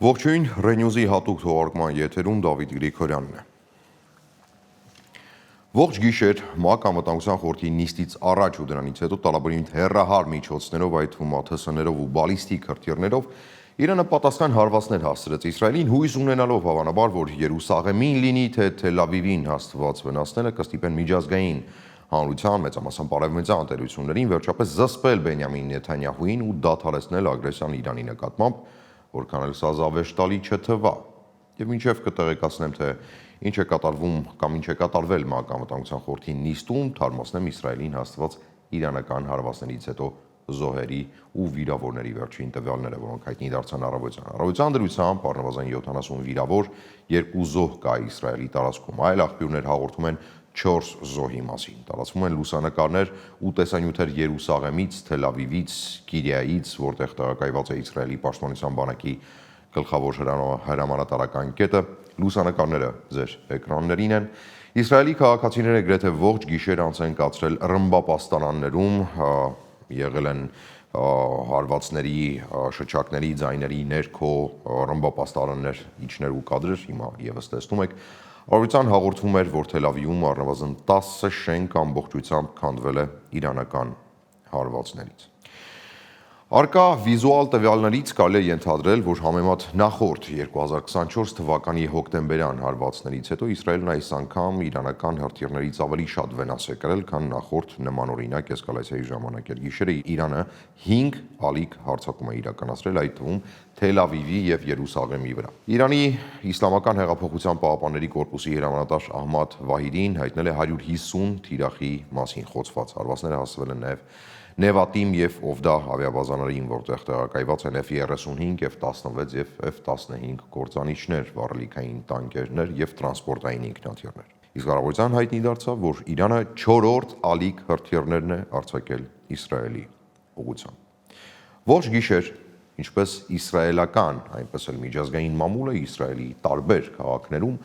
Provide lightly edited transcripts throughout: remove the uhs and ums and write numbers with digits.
Ողջույն, Ռենյուզի հատուկ թողարկման եթերում Դավիթ Գրիգորյանն է։ Ողջ գիշեր ՄԱԿ Անվտանգության խորհրդի նիստից առաջ ու դրանից հետո տարաբնույթ հեռահար միջոցներով, այդ թվում ԱԹՍ-ներով ու բալիստիկ հրթիռներով Իրանը պատասխան հարվածներ հասցրեց Իսրայելին, հույս ունենալով հավանաբար, որ Երուսաղեմին լինի, թե Թել Ավիվին հասցված վնասները կստիպեն միջազգային հանրության մեծամասամբ արևմտյան տերություններին վերջապես զսպել Բենյամին Նեթանյահուին ու դադարեցնել ագրեսիան Իրանի նկատմամբ, որքան էլ սա զավեշտալի չթվա։ Եվ մինչև կտեղեկացնեմ, թե ինչ է կատարվում կամ ինչ է կատարվել ՄԱԿ Անվտանգության խորհրդի նիստում, թարմացնեմ Իսրայելին հասցված իրանական հարվածներից հետո զոհերի ու վիրավորների վերջին տվյալները, որոնք հայտնի դարձան առավոտյան։ Առավոտյան դրությամբ առնվազն 70 վիրավոր, 2 զոհ կա Իսրայելի տարածքում, այլ աղբյուրներ հաղորդում են 4 զոհի մասին։ Տարածվում են լուսանկարներ ու տեսանյութեր Երուսաղեմից, Թել Ավիվից, Կիրիայից, որտեղ տեղակայված է Իսրայելի պաշտպանության բանակի գլխավոր հրամանատարական կետը։ Լուսանկարները ձեր էկրաններին են։ Իսրայելի քաղաքացիները գրեթե ողջ գիշեր անց են կացրել ռմբապաստարաններում, եղել են հարվածների, շչակների, ձայների ներքո ռմբապաստարաններ, իջներ ու կադրեր, հիմա եւս տեսնում եք։ Առավոտյան հաղորդվում էր, որ Թել Ավիվում առնվազն 10 շենք ամբողջությամբ քանդվել է իրանական հարվածներից։ Արկա վիզուալ տվյալներից կարելի է ենթադրել, որ համեմատ նախորդ 2024 թվականի հոկտեմբերյան հարվածներից հետո Իսրայելն այս անգամ իրանական հրթիռներից ավելի շատ վնաս է կրել, քան նախորդ նմանօրինակ էսկալացիայի ժամանակ էր։ Գիշերը Իրանը 5 ալիք հարձակում է իրականացրել, այդ թվում Թել Ավիվի եւ Երուսաղեմի վրա։ Իրանի Իսլամական հեղափոխության պահապանների կորպուսի հրամանատար Ահմադ Վահիդին հայտնել է 150 թիրախի մասին խոսված հարվածները հասցվել են նաեւ Նևատիմ եւ Օվդա ավիաբազաներին, որտեղ տեղակայված են F-35, F-16 եւ F-15 կործանիչներ, վառելիքային տանկերներ եւ տրանսպորտային ինքնաթիռներ։ Իսկ առավոտյան հայտնի դարձավ, որ Իրանը 4-րդ ալիք հրթիռներն է արձակել Իսրայելի ուղղությամբ։ Ողջ գիշեր, ինչպես իսրայելական, այնպես էլ միջազգային մամուլը Իսրայելի տարբեր քաղաքներում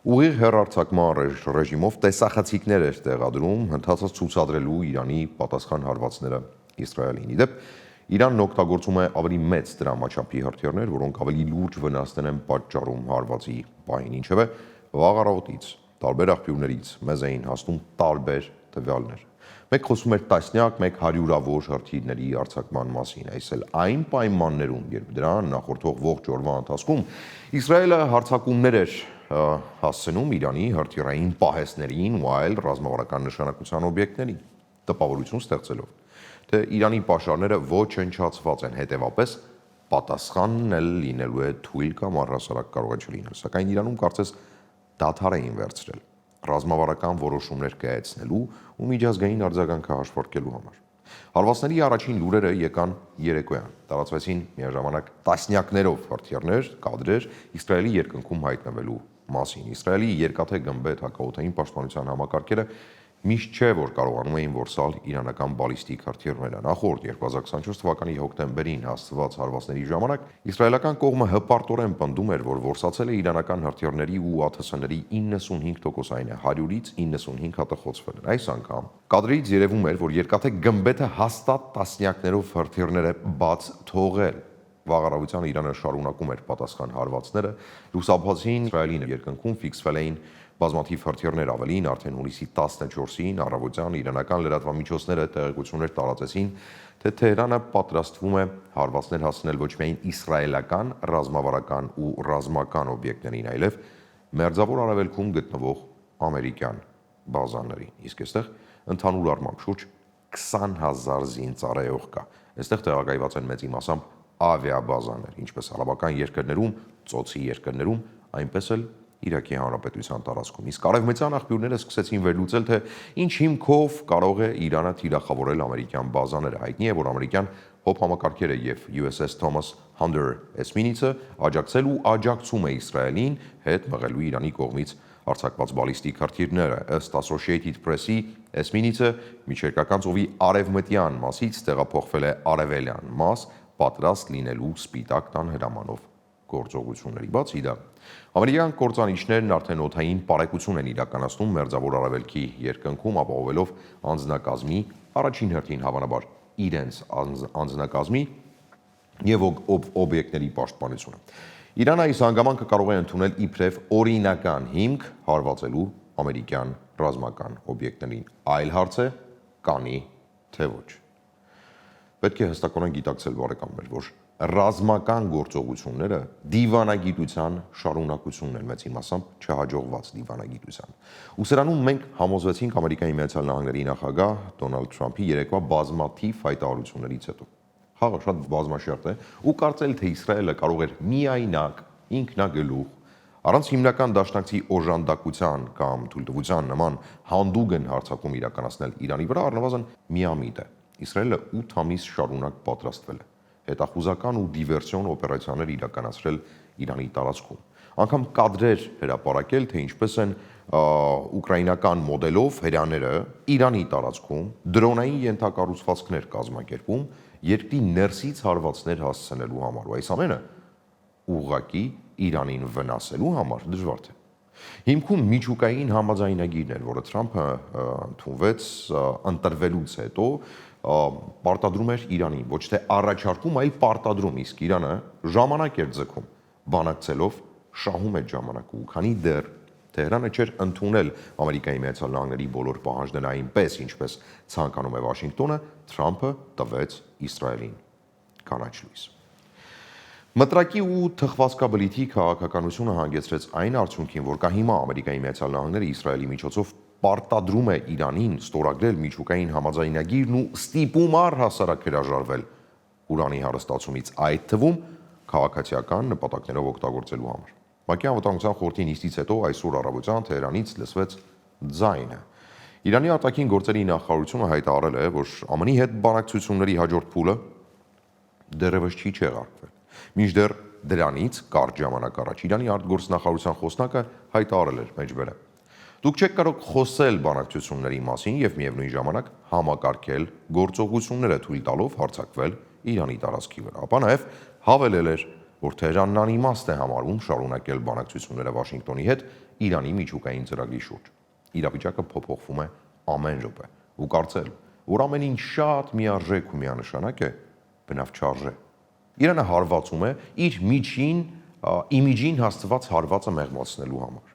ուղիղ հեռարձակման ռեժիմով տեսախցիկներ էր տեղադրում, հնդածած ցուցադրելու Իրանի պատասխան հարվածները Իսրայելին։ Իդեպ Իրանն օգտագործում է ավելի մեծ դրամաչափի հրթիռներ, որոնք ավելի լուրջ վնասներ են պատճառում հարվածի պահին, ինչևէ վաղ առավոտից տարբեր աղբյուրներից մեզ էին հասնում տարբեր տվյալներ։ Մեկ խոսում էր տասնյակ, մեկ հարյուրավոր հրթիռների արձակման մասին, այս էլ այն պայմաններում, երբ դրան նախորդող ողջ օրվա ընթացքում Իսրայելը հարձակումներ էր հասցնում Իրանի հրթիռային պահեստներին ու այլ ռազմավարական նշանակության օբյեկտներին, տպավորություն ստեղծելով, թե Իրանի պաշարները ոչնչացված են, հետևապես պատասխանն էլ լինելու է թույլ կամ առհասարակ կարող է չլինել, սակայն Իրանում կարծես դադար էին վերցրել ռազմավարական որոշումներ կայացնելու ու միջազգային արձագանքը հաշվարկելու համար։ Հարվածների առաջին լուրերը եկան երեկոյան, տարածվեցին միաժամանակ տասնյակներով հրթիռներ, կադրեր Իսրայելի երկնքում հայտնվելու մասին։ Իսրայելի երկաթե գմբեթ հակաօդային պաշտպանության համակարգերը միշտ չէ, որ կարողանում էին որսալ իրանական բալիստիկ հրթիռները։ Նախորդ 2024 թվականի հոկտեմբերին հասցված հարվածների ժամանակ իսրայելական կողմը հպարտորեն պնդում էր, որ որսացել է իրանական հրթիռների ու ԱԹՍ-ների 95%-ային է, 100-ից 95 հատը խոցվել են։ Այս անգամ կադրից երևում էր, որ երկաթե գմբեթը հաստատ տասնյակներով հրթիռներ է բաց թողել։ Վաղ առավոտյան Իրանը շարունակում էր պատասխան հարվածները, լուսաբացին Իսրայելի երկնքում ֆիքսվել էին բազմաթիվ հրթիռներ ավելին, արդեն հունիսի 14-ին առավոտյան իրանական լրատվամիջոցները տեղեկություններ տարածեցին, թե Թեհրանը պատրաստվում է հարվածներ հասցնել ոչ միայն իսրայելական, ռազմավարական ու ռազմական օբյեկտներին, այլև Մերձավոր Արևելքում գտնվող ամերիկյան բազաներին։ Իսկ այստեղ ընդհանուր առմամբ շուրջ 20,000 զինծառայող կա։ Այստեղ տեղակայված են մեծի մասամբ ավիաբազաներ, ինչպես արաբական երկրներում, ծոցի երկրներում, այնպես էլ Իրաքի Հանրապետության տարածքում։ Իսկ արևմտյան աղբյուրները սկսեցին վերլուծել, թե ինչ հիմքով կարող է Իրանը թիրախավորել ամերիկյան բազաները։ Հայտնի է, որ ամերիկյան հոփ համակարգերը եւ USS Thomas Hunter էսմինիցը աջակցել ու աջակցում է Իսրայելին հետ մղելու Իրանի կողմից արձակված բալիստիկ հրթիռները։ Ըստ Associated Press-ի էսմինիցը միջերկրական ծովի արևմտյան մասից տեղափոխվել է արևելյան մաս, պատրաստ լինելու Սպիտակ տան հրամանով գործողությունների։ Բացի դա, ամերիկյան կործանիչներն արդեն օդային պարեկություն են իրականացնում Մերձավոր Արևելքի երկնքում, ապահովելով անձնակազմի առաջին հերթին հավանաբար իրենց անձնակազմի եւ օբյեկտների պաշտպանությունը։ Իրանը այս հանգամանքը կարող է ընդունել իբրև օրինական հիմք հարվածելու ամերիկյան ռազմական օբյեկտներին։ Այլ հարց է՝ կանի թե ոչ։ Պետք է հստակորեն գիտակցել բարեկամներ, որ ռազմական գործողությունները դիվանագիտության շարունակությունն են մեծին մասամբ չհաջողված դիվանագիտության։ Ու սրանում մենք համոզվեցինք Ամերիկայի Միացյալ Նահանգների նախագահ Դոնալդ Թրամփի երեկվա բազմաթիվ հայտարարություններից հետո։ Խաղը շատ բազմաշերտ է ու կարծել թե Իսրայելը կարող էր միայնակ ինքնագլուխ առանց հիմնական դաշնակցի օժանդակության կամ թույլտվության նման հանդուգն հարձակում իրականացնել Իրանի վրա առնվազն միամիտ է։ Իսրայելը 8 ամիս շարունակ պատրաստվել է հետախուզական ու դիվերսիոն օպերացիաներ իրականացրել Իրանի տարածքում։ Անգամ կադրեր հրապարակել, թե ինչպես են ուկրաինական մոդելով հրյաները Իրանի տարածքում դրոնային ենթակառուցվածքներ կազմակերպում երկրի ներսից հարվածներ հասցնելու համար։ Ու այս ամենը ուղղակի Իրանին վնասելու համար դժվար թե։ Հիմքում միջուկային համաձայնագիրն էր, որը Թրամփը ընդունվեց ընտրվելուց հետո, պարտադրում էր Իրանին, ոչ թե առաջարկում, այլ պարտադրում, իսկ Իրանը ժամանակ էր ձգում, բանակցելով շահում այդ ժամանակը, ու քանի դեռ Թեհրանը չէր ընդունել Ամերիկայի Միացյալ Նահանգների բոլոր պահանջները այնպես, ինչպես ցանկանում է Վաշինգտոնը, Թրամփը տվեց Իսրայելին կանաչ լույս։ Մտրակի ու թխվածքաբլիթի քաղաքականությունը հանգեցրեց այն արդյունքին, որ կա հիմա Ամերիկայի Միացյալ Նահանգները Իսրայելի միջոցով պարտադրում է Իրանին ստորագրել միջուկային համաձայնագիրն ու ստիպում առհասարակ հրաժարվել ուրանի հարստացումից, այդ թվում քաղաքացիական նպատակներով օգտագործելու համար։ ՄԱԿ-ի անվտանգության խորհրդի նիստից հետո այսօր առավոտյան Թեհրանից լսվեց ձայնը։ Իրանի արտաքին գործերի նախարարությունը հայտարարել է, որ ԱՄՆ-ի հետ բանակցությունների հաջորդ փուլը դեռևս չի չեղարկվել։ Մինչդեռ դրանից կարճ ժամանակ առաջ Իրանի արտգործնախարարության խոսնակը հայտարարել էր մեջբերը. Դուք չեք կարող խոսել բանակցությունների մասին եւ միևնույն ժամանակ համակարգել գործողությունները թույլ տալով հարձակվել Իրանի տարածքի վրա։ Ապա նաեւ հավելել էր, որ Թեհրանն անիմաստ է համարում շարունակել բանակցությունները Վաշինգտոնի հետ Իրանի միջուկային ծրագրի շուրջ։ Իրավիճակը փոփոխվում է ամեն րոպե ու կարծել, որ ամեն ինչ շատ միարժեք ու միանշանակ է, բնավ չարժե։ Իրանը հարվածում է իր իմիջին հասցված հարվածը մեղմացնելու համար։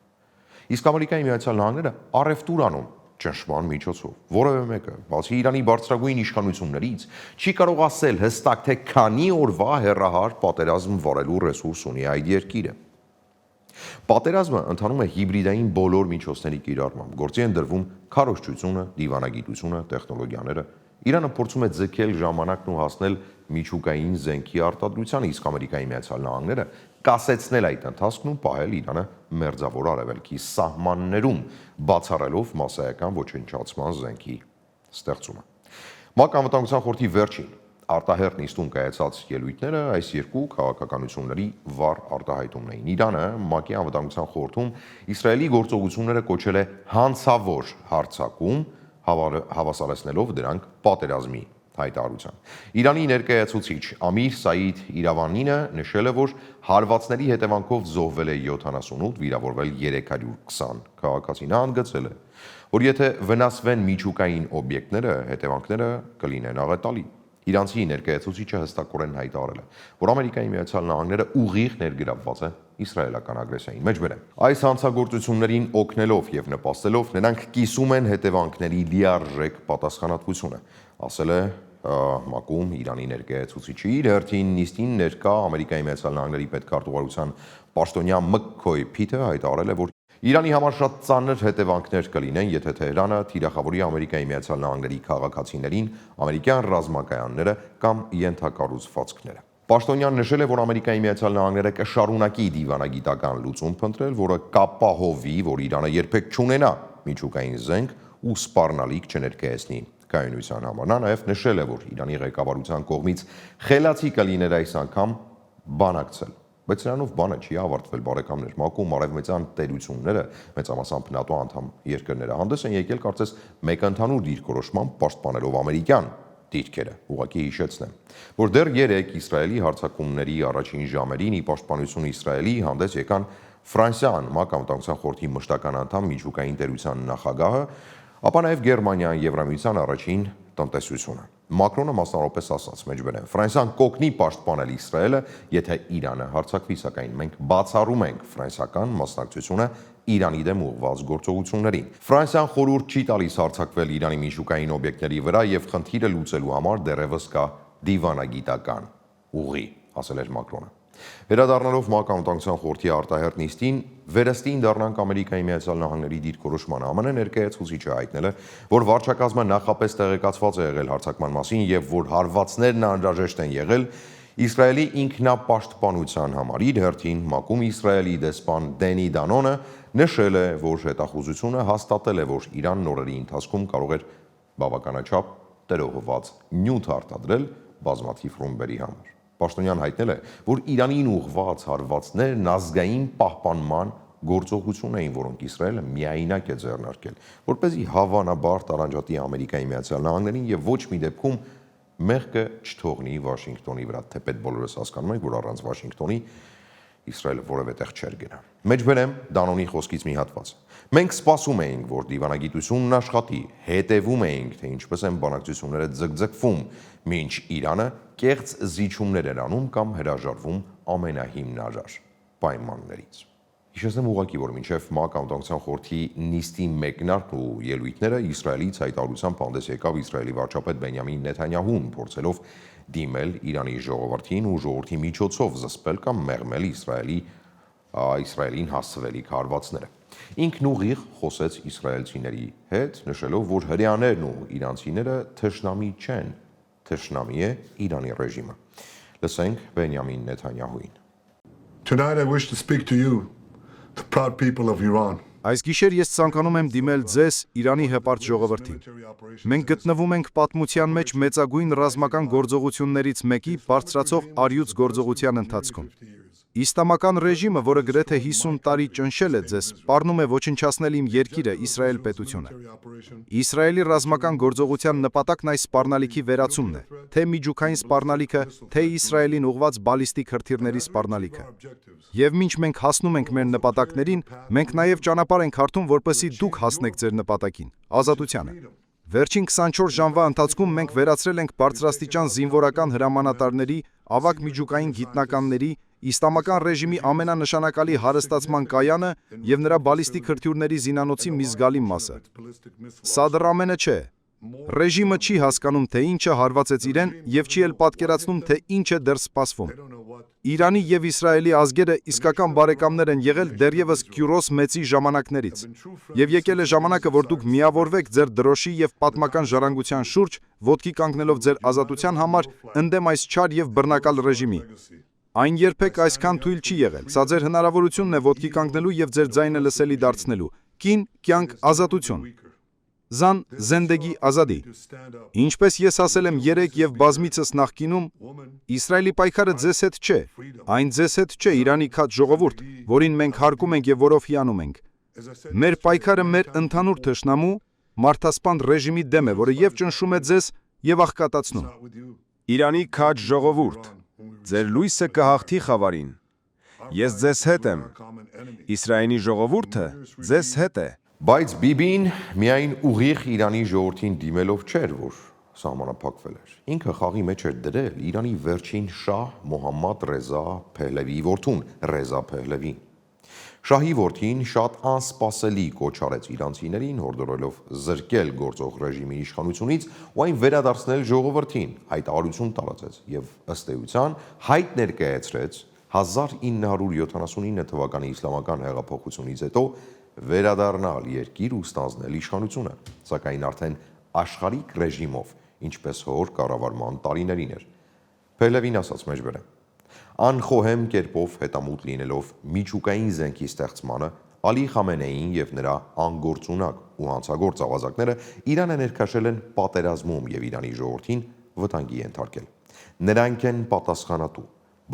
Իսկ Ամերիկայի Միացյալ Նահանգները առևտուր անում ճնշման միջոցով։ Որևէ մեկը, բացի Իրանի բարձրագույն իշխանություններից, չի կարող ասել հստակ, թե քանի օրվա հեռահար պատերազմ վարելու ռեսուրս ունի այդ երկիրը։ Պատերազմը ընթանում է հիբրիդային բոլոր միջոցների կիրառմամբ։ Գործի են դրվում քարոզչությունը, դիվանագիտությունը, տեխնոլոգիաները։ Իրանը փորձում է ձգել ժամանակն ու հասնել միջուկային զենքի արտադրությանը, իսկ Ամերիկայի Միացյալ Նահանգները կասեցնել այդ ընթացքն ու պահել Իրանը մերձավոր արևելքի սահմաններում, բացառելով մասսայական ոչնչացման զենքի ստեղծումը։ ՄԱԿ անվտանգության խորհրդի վերջին արտահերթ նիստում կայացած ելույթները այս երկու քաղաքականությունների վառ արտահայտումն էին։ Իրանը ՄԱԿ-ի անվտանգության խորհրդում Իսրայելի գործողությունները կոչել է հանցավոր հարձակում, հավասարեցնելով դրանք պատերազմի հայտարարության։ Իրանի ներկայացուցիչ Ամիր Սաիդ Իրավանինը նշել է, որ հարվածների հետևանքով զոհվել է 78, վիրավորվել 320 քաղաքացի։ Նա ընդգծել է, որ եթե վնասվեն միջուկային օբյեկտները, հետևանքները կլինեն աղետալի։ Իրանցի ներկայացուցիչը հստակորեն հայտարարել է, որ Ամերիկայի Միացյալ Նահանգները ուղիղ ներգրավված է իսրայելական ագրեսիային։ Մեջբերեմ, այս հանցագործություններին օգնելով եւ նպաստելով նրանք կիսում են հետևանքների լիարժեք պատասխանատվությունը, ասել է ՄԱԿ-ում Իրանի ներկայացուցիչը։ Իր հերթին նիստին ներկա Ամերիկայի Միացյալ Նահանգների պետքարտուղարության պաշտոնյա Մքքոյ Փիթը հայտարարել է, որ Իրանի համար շատ ծանր հետևանքներ կլինեն, եթե Թեհրանը թիրախավորի Ամերիկայի Միացյալ Նահանգների քաղաքացիներին, ամերիկյան ռազմակայանները կամ ենթակառուցվածքները։ Պաշտոնյան նշել է, որ Ամերիկայի Միացյալ Նահանգները կշարունակի դիվանագիտական լուծում փնտրել, որը կապահովի, որ Իրանը երբեք չունենա միջուկային զենք ու սպառնալիք չներկայացնի կայունության համար։ Նա նաև նշել է, որ Իրանի ղեկավարության կողմից խելացի կլիներ այս անգամ բանակցել։ Բայց նրանով բանը չի ավարտվել, բարեկամներ։ ՄԱԿ-ում արևմտյան տերությունները, մեծամասամբ ՆԱՏՕ անդամ երկրները հանդես են եկել կարծես մեկ ընդհանուր դիրքորոշմամբ պաշտպանելով ամերիկյան դիրքերը։ Ուղղակի հիշեցնեմ, որ դեռ 3 Իսրայելի հարձակումների առաջին ժամերին ի պաշտպանություն Իսրայելի հանդես եկան Ֆրանսիան, ՄԱԿ անվտանգության խորհրդի մշտական անդամ միջուկային տերության նախագահը, ապա նաև Գերմանիան, Եվրամիության առաջին տնտեսությունը։ Մակրոնը մասնավորապես ասաց, մեջբերեմ, Ֆրանսիան կօգնի պաշտպանել Իսրայելը, եթե Իրանը հարձակվի, սակայն մենք բացառում ենք ֆրանսիական մասնակցությունը Իրանի դեմ ուղղված գործողություններին։ Ֆրանսիան խորհուրդ չի տալիս հարձակվել Իրանի միջուկային օբյեկտների վրա եւ խնդիրը լուծելու համար դեռևս կա դիվանագիտական ուղի, ասել էր Մակրոնը։ Վերադառնալով ՄԱԿ-ին խորհրդի արտահերթ նիստին, վերստին դառնանք Ամերիկայի Միացյալ Նահանգների դիրքորոշմանը։ ԱՄՆ ներկայացուցիչը հայտնել է, որ վարչակազմը նախապես տեղեկացված է եղել հարձակման մասին եւ որ հարվածներն անհրաժեշտ են եղել Իսրայելի ինքնապաշտպանության համար։ Իր հերթին ՄԱԿ-ում Իսրայելի դեսպան Դենի Դանոնը նշել է, որ հետախուզությունը հաստատել է, որ Իրանն օրերի ընթացքում կարող էր բավականաչափ տրոհված նյութ արտադրել բազմաթիվ ռումբերի համար։ Պաշտոնյան հայտնել է, որ Իրանին ուղղված հարվածներն ազգային պահպանման գործողություն էին, որոնք Իսրայելը միայնակ է ձեռնարկել, որպեսզի հավանաբար տարանջատի Ամերիկայի Միացյալ Նահանգներին եւ ոչ մի դեպքում մեղքը չթողնի Վաշինգտոնի վրա, թեպետ բոլորս հասկանում ենք, որ առանց Վաշինգտոնի Իսրայելը որևէ տեղ չէր գնա։ Մեջբերեմ Դանոնի խոսքից մի հատված։ Մենք սպասում էինք, որ դիվանագիտությունն աշխատի, հետևում էինք, թե ինչպես են բանակցությունները ձգձգվում, մինչ Իրանը կեղծ զիջումներ էր անում կամ հրաժարվում ամենահիմնարար պայմաններից։ Հիշեցնեմ ուղղակի, որ մինչև ՄԱԿ-ին խորհրդի նիստի մեկնարկն ու ելույթները Իսրայելից հայտարարությամբ հանդես եկավ Իսրայելի վարչապետ Բենյամին Նեթանյահուն, փորձելով դիմել Իրանի ժողովրդին ու ժողովրդի միջոցով զսպել կամ մեղմել Իսրայելին հասցվելիք հարվածները։ Ինքն ուղիղ խոսեց իսրայելցիների հետ, նշելով, որ հրեաներն ու իրանցիները թշնամի չեն, թշնամի է Իրանի ռեժիմը։ Լսենք Բենյամին Նեթանյահուին։ Tonight I wish to speak to you, the proud people of Iran. Այս գիշեր ես ցանկանում եմ դիմել ձեզ Իրանի հպարտ ժողովրդին։ Մենք գտնվում ենք պատմության մեջ մեծագույն ռազմական գործողություններից մեկի բարձրացող առյուծ գործողության ընթացքում։ Իսլամական ռեժիմը, որը գրեթե 50 տարի ճնշել է ձեզ, սպառնում է ոչնչացնել իմ երկիրը, Իսրայել պետությունը։ Իսրայելի ռազմական գործողության նպատակն այս սպառնալիքի վերացումն է, թե միջուկային սպառնալիքը, թե Իսրայելին ուղղված բալիստիկ հրթիռների սպառնալիքը։ Եվ մինչ մենք հասնում ենք մեր նպատակներին, մենք նաև ճանապարհ ենք հարթում, որպեսզի դուք հասնեք ձեր նպատակին՝ ազատությանը։ Վերջին 24 ժամվա ընթացքում մենք վերացրել ենք բարձրաստիճան զինվորական հրամանատարների, ավագ միջուկային գիտնականների, իսլամական ռեժիմի ամենանշանակալի հարստացման կայանը եւ նրա բալիստիկ հրթիռների զինանոցի մի զգալի մասը։ Սա դեռ ամենը չէ։ Ռեժիմը չի հասկանում, թե ինչը հարվածեց իրեն եւ չի էլ պատկերացնում, թե ինչ է դեռ սպասվում։ Իրանի եւ Իսրայելի ազգերը իսկական բարեկամներ են եղել դեռևս Կյուրոս մեծի ժամանակներից։ Եվ եկել է ժամանակը, որ դուք միավորվեք ձեր դրոշի եւ պատմական ժառանգության շուրջ, ոտքի կանգնելով ձեր ազատության համար ընդդեմ այս չար եւ բռնակալ ռեժիմի։ Այն երբեք այսքան թույլ չի եղել։ Սա ձեր հնարավորությունն է ոտքի կանգնելու եւ ձեր ձայնը լսելի դարձնելու։ Կին, կյանք, ազատություն։ Զան զենդեգի ազադի։ Ինչպես ես ասել եմ երեք եւ բազմիցս նախկինում, Իսրայելի պայքարը ձեզ հետ չէ, այն ձեզ հետ չէ Իրանի քաջ ժողովուրդ, որին մենք հարգում ենք եւ որով հիանում ենք։ Մեր պայքարը մեր ընդհանուր թշնամու մարդասպան ռեժիմի դեմ է, որը եւ ճնշում է ձեզ եւ աղքատացնում։ Իրանի քաջ ժողովուրդ, ձեր լույսը կհաղթի խավարին։ Ես ձեզ հետ եմ։ Իսրայելի ժողովուրդը ձեզ հետ է։ Բայց Բիբին միայն ուղիղ Իրանի ժողովրդին դիմելով չէր, որ սահմանափակվել էր։ Ինքը խաղի մեջ էր դրել Իրանի վերջին շահ Մոհամմադ Ռեզա Փեհլևիի որդուն Ռեզա Փեհլևին։ Շահի որդին շատ անսպասելի կոչ արեց իրանցիներին, հորդորելով զրկել գործող ռեժիմի իշխանությունից ու այն վերադարձնել ժողովրդին, հայտարարություն տարածեց եւ ըստ էության հայտ ներկայացրեց 1979 թվականի իսլամական հեղափոխությունից հետո վերադառնալ երկիր ու ստանձնել իշխանությունը, սակայն արդեն աշխարհիկ ռեժիմով, ինչպես հոր կառավարման տարիներին էր։ Փեհլևին ասաց մեջբերեմ. անխոհեմ կերպով հետամուտ լինելով միջուկային զենքի ստեղծմանը, Ալի Խամենեին եւ նրա անգործունակ ու հանցագործ ավազակները Իրանը ներքաշել են պատերազմում եւ Իրանի ժողովրդին վտանգի ենթարկել։ Նրանք են պատասխանատու,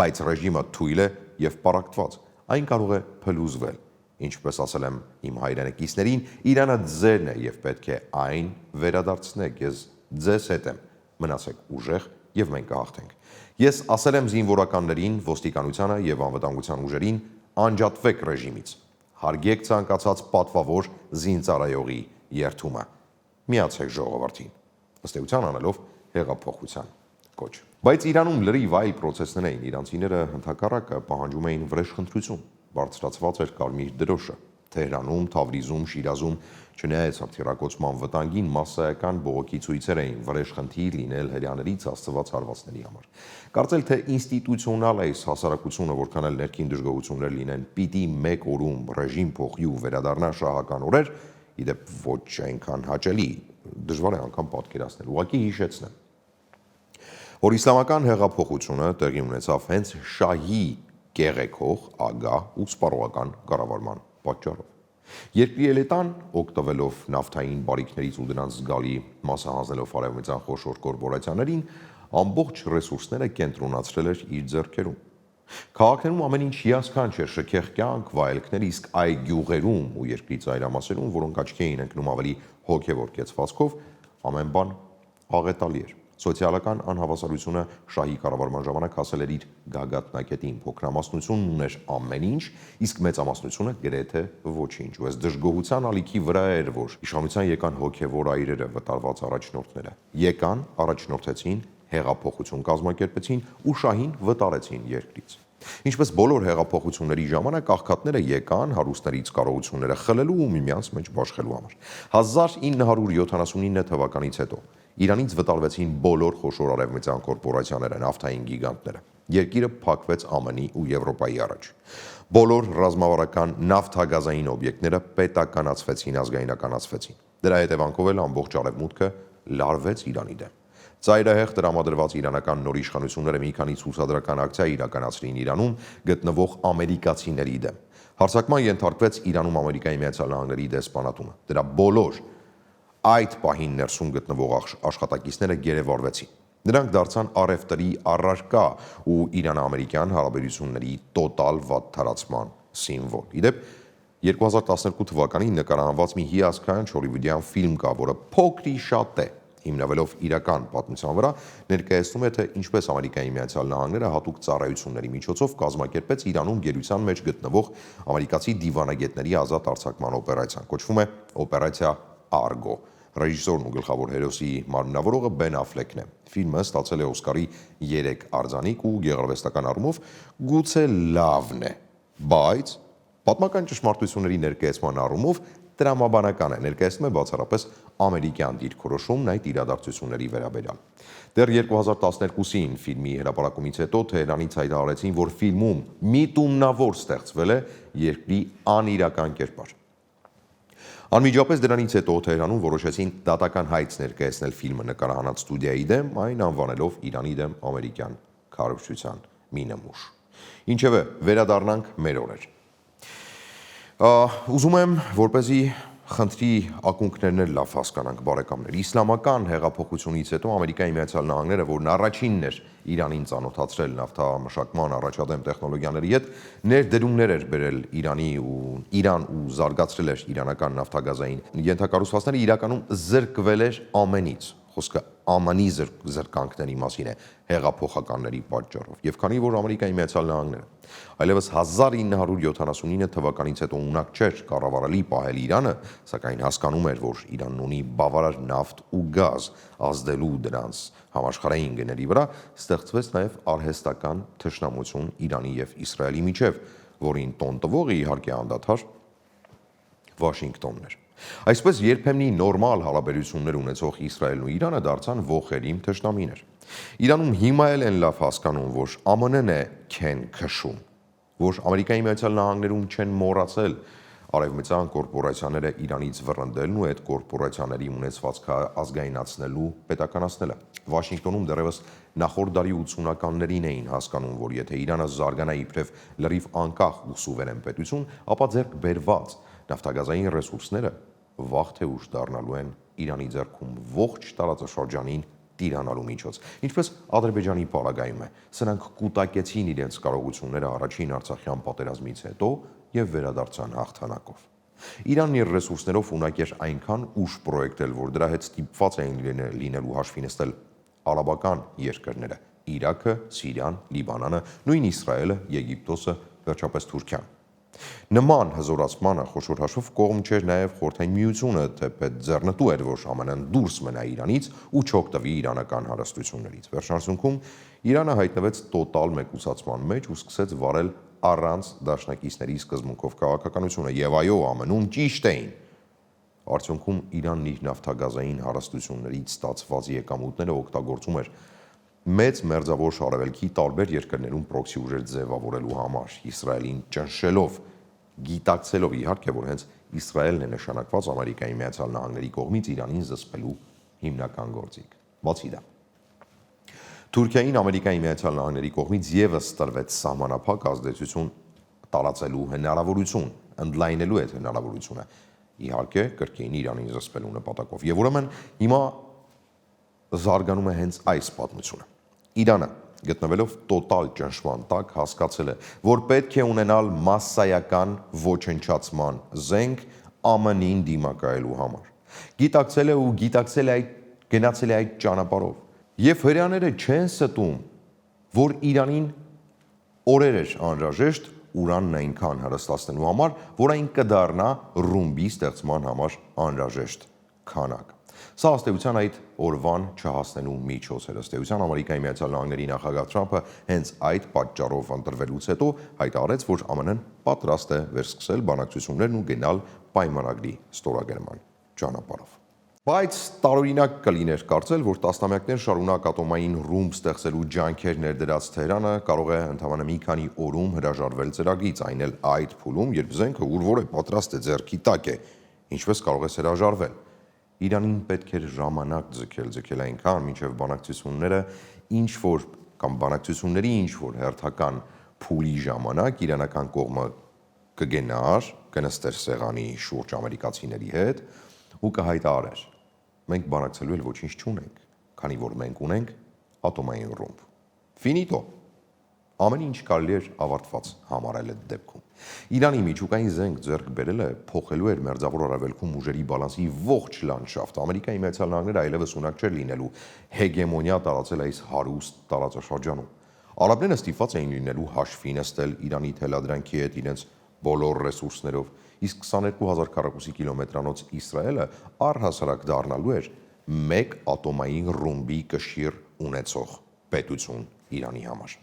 բայց ռեժիմը թույլ է եւ պարակտված, այն կարող է փլուզվել։ Ինչպես ասել եմ իմ հայրենակիցներին, Իրանը ձերն է եւ պետք է այն վերադարձնեք, ես ձեզ հետ եմ, մնացեք ուժեղ եւ մենք կհաղթենք։ Ես ասել եմ զինվորականներին, ոստիկանությանը եւ անվտանգության ուժերին, անջատվեք ռեժիմից, հարգեք ցանկացած պատվավոր զինծառայողի երթումը, միացեք ժողովրդին։ Ըստ էության անելով հեղափոխության կոչ։ Բայց Իրանում լրիվ այլ պրոցեսներ էին, իրանցիները ընդհակառակը պահանջում էին վրեժխնդրություն, բարձրացված էր կարմիր դրոշը։ Թեհրանում, Թավրիզում, Շիրազում, չնայած հրթիռակոծման վտանգին, մասսայական բողոքի ցույցեր էին վրեժխնդիր լինել հրեաներից աստված հարվածների համար։ Կարծել թե ինստիտուցիոնալ է այս հասարակությունը, որքան էլ ներքին դժգոհություններ լինեն, պիտի մեկ օրում ռեժիմ փոխի ու վերադառնա շահական օրեր, իդեպ ոչ այնքան հաճելի, դժվար է անգամ պատկերացնել, ուղղակի հիշեցնեմ, որ իսլամական հեղափոխությունը տեղի ունեցավ հենց շահի կեղեքող, ագահ ու սպառողական կառավարման պատճառով։ Երկրի էլիտան, օգտվելով նավթային բարիքներից ու դրանց զգալի մասը հանձնելով արևմտյան խոշոր կորպորացիաներին, ամբողջ ռեսուրսները կենտրոնացրել էր իր ձեռքերում։ Քաղաքներում ամեն ինչ հիասքանչ էր, շքեղ կյանք, վայելքներ, իսկ այ գյուղերում ու երկրի ծայրամասերում, որոնք աչքի էին ընկնում ավելի հոգևոր կեցվածքով, ամեն բան աղետալի էր։ Սոցիալական անհավասարությունը շահի կառավարման ժամանակ հասել էր իր գագաթնակետին, փոքրամասնությունն ուներ ամեն ինչ, իսկ մեծամասնությունը գրեթե ոչինչ։ Ու այս դժգոհության ալիքի վրա էր, որ իշխանության եկան հոգևոր այրերը, վտարված առաջնորդները։ Եկան, առաջնորդեցին, հեղափոխություն կազմակերպեցին ու շահին վտարեցին երկրից։ Ինչպես բոլոր հեղափոխությունների ժամանակ աղքատները եկան հարուստներից կարողությունները խլելու ու միմյանց մեջ բաշխելու համար։ 1979 թվականից հետո Իրանից վտարվեցին բոլոր խոշոր արևմտյան կորպորացիաները, նավթային գիգանտները։ Երկիրը փակվեց ԱՄՆ-ի ու Եվրոպայի առաջ։ Բոլոր ռազմավարական նավթագազային օբյեկտները պետականացվեցին, ազգայնականացվեցին։ Դրա հետևանքով էլ ամբողջ արևմուտքը լարվեց Իրանի դեմ։ Ծայրահեղ տրամադրված իրանական նոր իշխանությունները մի քանի ցուցադրական ակցիա իրականացրին Իրանում գտնվող ամերիկացիների դեմ։ Հարձակման ենթարկվեց Իրանում Ամերիկայի Միացյալ Նահանգների դեսպանատունը։ Դրա բոլոր այդ պահին ներսում գտնվող աշխատակիցները գերեվարվեցին։ Նրանք դարձան առևտրի առարկա ու Իրան-ամերիկյան հարաբերությունների տոտալ վատթարացման սիմվոլ։ Իդեպ 2012 թվականին նկարահանված մի հիասքանչ հոլիվուդյան ֆիլմ կա, որը փոքրի շատ է, հիմնվելով իրական պատմության վրա, ներկայացնում է, թե ինչպես Ամերիկայի Միացյալ Նահանգները հատուկ ծառայությունների միջոցով կազմակերպեց Իրանում գերության մեջ գտնվող ամերիկացի դիվանագետների ազատ արձակման օպերացիան, կոչվում է օպերացիա Argo։ Ռեժիսորն ու գլխավոր հերոսի մարմնավորողը Բեն Աֆլեկն է։ Ֆիլմը ստացել է Օսկարի 3 արձանիկ ու գեղարվեստական առումով գուցե լավն է, բայց պատմական ճշմարտությունների ներկայացման առումով տրամաբանական է, ներկայացնում է բացառապես ամերիկյան դիրքորոշումն այդ իրադարձությունների վերաբերյալ։ Դեռ 2012-ին ֆիլմի հրապարակումից հետո Թեհրանից հայտարարեցին, որ ֆիլմում միտումնավոր ստեղծվել է երկրի անիրական կերպար։ Անմիջապես դրանից հետո Թեհրանում որոշեցին դատական հայց ներկայացնել ֆիլմը նկարահանած ստուդիայի դեմ, այն անվանելով Իրանի դեմ ամերիկյան քարոզչության մի նմուշ։ Ինչևէ, վերադառնանք մեր օրեր։ Ուզում եմ, որպեսզի խնդրի ակունքներն էլ լավ հասկանանք, բարեկամներ։ Իսլամական հեղափոխությունից հետո Ամերիկայի Միացյալ Նահանգները, որն առաջինն էր Իրանին ծանոթացրել նավթամշակման առաջադեմ տեխնոլոգիաների հետ, ներդրումներ էր բերել Իրան ու զարգացրել էր իրանական նավթագազային ենթակառուցվածքները, իրականում զրկվել էր ամենից։ Խոսքը ԱՄՆ-ի զրկանքների մասին է հեղափոխականների պատճառով։ Եվ քանի որ Ամերիկայի Միացյալ Նահանգները այլևս 1979 թվականից հետո ունակ չէր կառավարելի պահել Իրանը, սակայն հասկանում էր, որ Իրանն ունի բավարար նավթ ու գազ ազդելու դրանց համաշխարհային գների վրա, ստեղծվեց նաև արհեստական թշնամություն Իրանի եւ Իսրայելի միջև, որին տոն տվողը իհարկե անդադար Վաշինգտոնն էր։ Այսպես երբեմնի նորմալ հարաբերություններ ունեցող Իսրայելն ու Իրանը դարձան ողերիմ թշնամիներ։ Իրանում հիմա էլ են լավ հասկանում, որ ԱՄՆ-ն է քեն քշում, որ Ամերիկայի Միացյալ Նահանգներում չեն մոռացել արևմտյան կորպորացիաները Իրանից վռնդելն ու այդ կորպորացիաների ունեցվածքը ազգայնացնելու, պետականացնելը։ Վաշինգտոնում դեռևս նախորդ դարի 80-ականներին էին հասկանում, որ եթե Իրանը զարգանա իբրև լրիվ անկախ ու սուվերեն պետություն, ապա ձեռք բերված նավթագազային ռեսուրսները վաղ թե ուշ դառնալու են Իրանի ձեռքում ողջ տարածաշրջանին տիրանալու միջոց։ Ինչպես Ադրբեջանի պարագայում է, սրանք կուտակեցին իրենց կարողությունները առաջին Արցախյան պատերազմից հետո եւ վերադարձան հաղթանակով։ Իրանն իր ռեսուրսներով ունակ էր այնքան ուժ պրոյեկտել, որ դրա հետ ստիպված էին լինելու հաշվի նստել արաբական երկրները՝ Իրաքը, Սիրիան, Լիբանանը, նույն Իսրայելը, Եգիպտոսը, վերջապես Թուրքիան։ Նման հզորացմանը խոշոր հաշվով կողմ չէր նաև Խորհրդային Միությունը, թեպետ ձեռնտու էր, որ ԱՄՆ-ն դուրս մնա Իրանից ու չօգտվի իրանական հարստություններից։ Վերջնարդյունքում Իրանը հայտնվեց տոտալ մեկուսացման մեջ ու սկսեց վարել առանց դաշնակիցների սկզբունքով քաղաքականությունը, եւ այո, ԱՄՆ-ում ճիշտ էին։ Արդյունքում Իրանն իր նավթագազային հարստություններից ստացված եկամուտները օգտագործում էր մեծ մերձավոր շարավելքի տարբեր երկրներում պրոքսի ուժեր ձևավորելու համար, Իսրայելին ճնշելով, գիտակցելով իհարկե, որ հենց Իսրայելն է նշանակված Ամերիկայի Միացյալ Նահանգների կողմից Իրանին զսպելու հիմնական գործիք։ Բացի դա, Թուրքիային Ամերիկայի Միացյալ Նահանգների կողմից եւս տրվեց սահմանափակ ազդեցություն տարածելու հնարավորություն, ընդլայնելու այդ հնարավորությունը, իհարկե կրկին Իրանին զսպելու նպատակով։ Եվ ուրեմն հիմա զարգանում է հենց այս պատմությունը։ Իրանը, գտնվելով տոտալ ճնշման տակ, հասկացել է, որ պետք է ունենալ մասսայական ոչնչացման զենք ԱՄՆ-ին դիմակայելու համար։ Գիտակցել է ու գնացել է այդ ճանապարհով։ Եվ հրեաները չեն ստում, որ Իրանին օրեր էր անհրաժեշտ ուրանն այնքան հրստացնելու համար, որ այն կդառնա ռումբի ստեղծման համար անհրաժեշտ քանակ։ Սա ըստ էության այդ օրվան չհասնելու միջոց էր։ Ըստ էության Ամերիկայի Միացյալ Նահանգների նախագահ Թրամփը հենց այդ պատճառով ընտրվելուց հետո հայտարարեց, որ ԱՄՆ-ն պատրաստ է վերսկսել բանակցություններն ու գնալ պայմանագրի ստորագրման ճանապարհով։ Բայց տարօրինակ կլիներ կարծել, որ տասնամյակներ շարունակ ատոմային ռումբ ստեղծելու ջանքեր ներդրած Թեհրանը կարող է ընդամենը մի քանի օրում հրաժարվել ծրագրից, այն էլ այդ փուլում, երբ զենքը ուր-որ է պատրաստ է, ձեռքի տակ է, ինչպես կարող է հրաժարվել։ Իրանին պետք էր ժամանակ ձգել այնքան, մինչև բանակցությունների ինչ-որ հերթական փուլի ժամանակ իրանական կողմը կգնար, կնստեր սեղանի շուրջ ամերիկացիների հետ ու կհայտարարեր. մենք բանակցելու էլ ոչինչ չունենք, քանի որ մենք ունենք ատոմային ռումբ։ Ֆինիտո։ Ամեն ինչ կարելի էր ավարտված համարել այդ դեպքում։ Իրանի միջուկային զենք ձեռք բերելը փոխելու էր Մերձավոր Արևելքում ուժերի բալանսի ողջ լանդշաֆտը։ Ամերիկայի Միացյալ Նահանգները այլևս ունակ չէր լինելու հեգեմոնիա տարածել այս հարուստ տարածաշրջանում։ Արաբները ստիպված էին լինելու հաշվի նստել Իրանի թելադրանքի հետ իրենց բոլոր ռեսուրսներով, իսկ 22,000 քառակուսի կիլոմետրանոց Իսրայելը առհասարակ դառնալու էր մեկ ատոմային ռումբի կշիռ ունեցող պետություն Իրանի համար։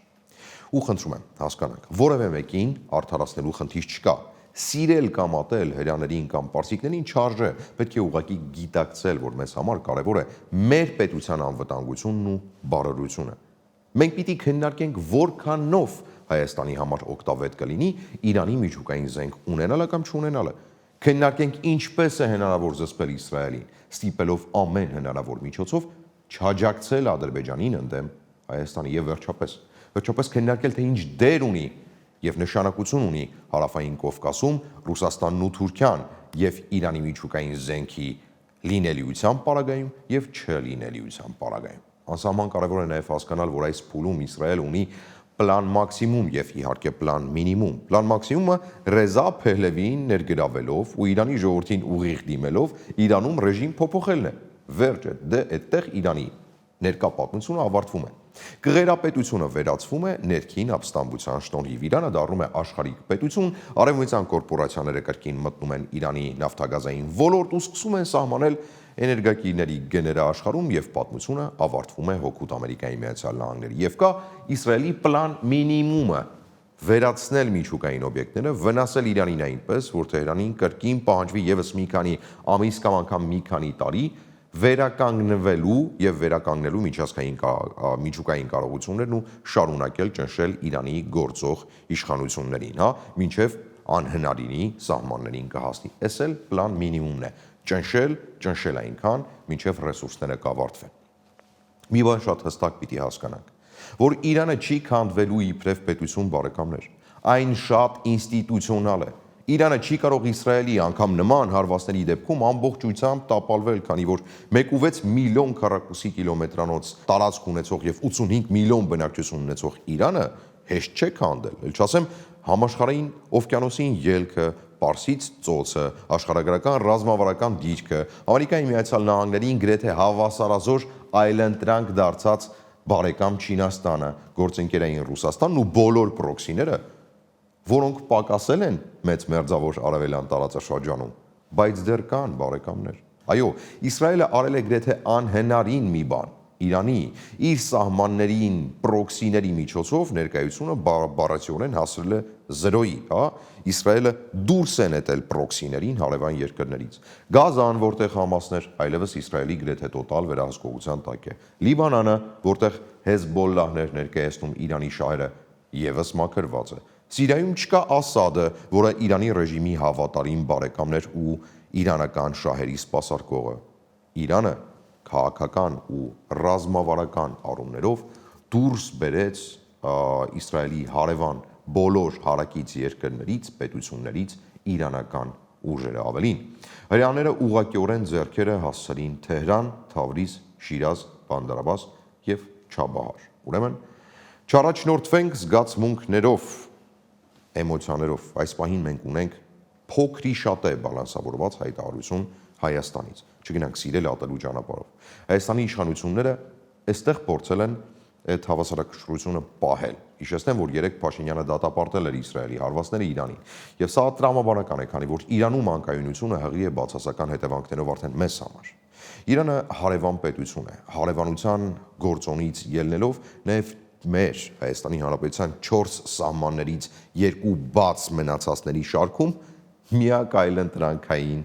Ու խնդրում եմ, հասկանանք, որևէ մեկին արդարացնելու խնդիր չկա։ Սիրել կամ ատել հրեաներին կամ պարսիկներին չարժե, պետք է ուղղակի գիտակցել, որ մեզ համար կարևոր է մեր պետության անվտանգությունն ու բարօրությունը։ Մենք պիտի քննարկենք որքանով Հայաստանի համար օգտավետ կլինի Իրանի միջուկային զենք ունենալը կամ չունենալը։ Քննարկենք ինչպես է հնարավոր զսպել Իսրայելին, ստիպելով ամեն հնարավոր միջոցով չաջակցել Ադրբեջանին ընդդեմ Հայաստանի եւ վերջապես քննարկել թե ինչ դեր ունի եւ նշանակություն ունի Հարավային Կովկասում Ռուսաստանն ու Թուրքիան եւ Իրանի միջուկային զենքի լինելիության պարագայում եւ չլինելիության պարագայում։ Անսահման կարևոր է նաեւ հասկանալ, որ այս փուլում Իսրայելը ունի պլան մաքսիմում եւ իհարկե պլան մինիմում։ Պլան մաքսիմումը Ռեզա Փեհլևիին ներգրավելով ու Իրանի ժողովրդին ուղիղ դիմելով Իրանում ռեժիմ փոփոխելն է։ Վերջը այդտեղ Իրանի ներկա պատմությունը ավարտվում է։ Կղերապետությունը վերածվում է ներքին ապստամբության շնորհիվ։ Իրանը դառնում է աշխարհիկ պետություն, արևմտյան կորպորացիաները կրկին մտնում են Իրանի նավթագազային ոլորտ ու սկսում են սահմանել էներգակիրների գները աշխարհում եւ պատմությունը ավարտվում է հօգուտ Ամերիկայի Միացյալ Նահանգների։ Եվ կա Իսրայելի պլան մինիմումը վերացնել միջուկային օբյեկտները, վնասել Իրանին այնպես, որ Թեհրանին կրկին պահանջվի եւս մի քանի ամիս կամ անգամ մի քանի տարի վերականգնվելու եւ վերականգնելու միջուկային կարողություններն ու շարունակել ճնշել Իրանի գործող իշխանություններին, մինչեւ անհնարինի սահմաններին կհասնի։ Էս էլ պլան մինիմումն է։ Ճնշել այնքան, մինչև ռեսուրսները կավարտվեն։ Մի բան շատ հստակ պիտի հասկանանք, որ Իրանը չի քանդվելու իբրև պետություն բարեկամներ, այն շատ ինստիտուցիոնալ է։ Իրանը չի կարող Իսրայելի անգամ նման հարվածների դեպքում ամբողջությամբ տապալվել, քանի որ 1.6 միլիոն քառակուսի կիլոմետրանոց տարածք ունեցող եւ 85 միլիոն բնակչություն ունեցող Իրանը հեշտ չէ քանդել, ել չասեմ համաշխարհային օվկիանոսին ելքը, Պարսից ծոցը, աշխարհագրական ռազմավարական դիրքը, Ամերիկայի Միացյալ Նահանգներին գրեթե հավասարազոր այլընտրանք դարձած բարեկամ Չինաստանը, գործընկերային Ռուսաստանն ու բոլոր պրոքսիները որոնք պակասել են մեծ մերձավոր արևելյան տարածաշրջանում, բայց դեռ կան բարեկամներ։ Այո, Իսրայելը արել է գրեթե անհնարին մի բան՝ Իրանի իր սահմաններին պրոքսիների միջոցով ներկայությունը բառացիորեն հասրել է 0-ի, հա? Իսրայելը դուրս է նետել պրոքսիներին հարևան երկրներից։ Գազան, որտեղ Համասն էր, այլևս Իսրայելի գրեթե տոտալ վերահսկողության տակ է։ Լիբանանը, որտեղ Հեզբոլլահն էր ներկայացնում Իրանի շահերը, եւս մաքրված է։ Սիրիայում չկա Ասադը, որը Իրանի ռեժիմի հավատարիմ բարեկամն էր ու իրանական շահերի սպասարկողը։ Իրանը քաղաքական ու ռազմավարական առումներով դուրս բերեց Իսրայելի հարևան բոլոր հարակից երկրներից, պետություններից իրանական ուժերը ավելին։ Հրեաները ուղղակիորեն ձեռքերը հասցրին Թեհրան, Թավրիզ, Շիրազ, Բանդարաբաս եւ Չաբահար։ Ուրեմն չառաջնորդվենք զգացմունքներով, էմոցիաներով։ Այս պահին մենք ունենք փոքրի շատե բալանսավորված հայտարարություն Հայաստանից։ Չգնանք սիրել ատելու ճանապարհով։ Հայաստանի իշխանությունները այստեղ փորձել են այդ հավասարակշռությունը պահել։ Հիշեցնեմ, որ երեք Փաշինյանը դատապարտել էր Իսրայելի հարվածները Իրանին։ Եվ սա տրամաբանական է, քանի որ Իրանում անկայունությունը հղի է բացասական հետևանքներով արդեն մեզ համար։ Իրանը հարևան պետություն է։ Հարևանության գործոնից ելնելով նաև մեր Հայաստանի Հանրապետության 4 սահմաններից 2 բաց մնացածների շարքում միակ այլընտրանքային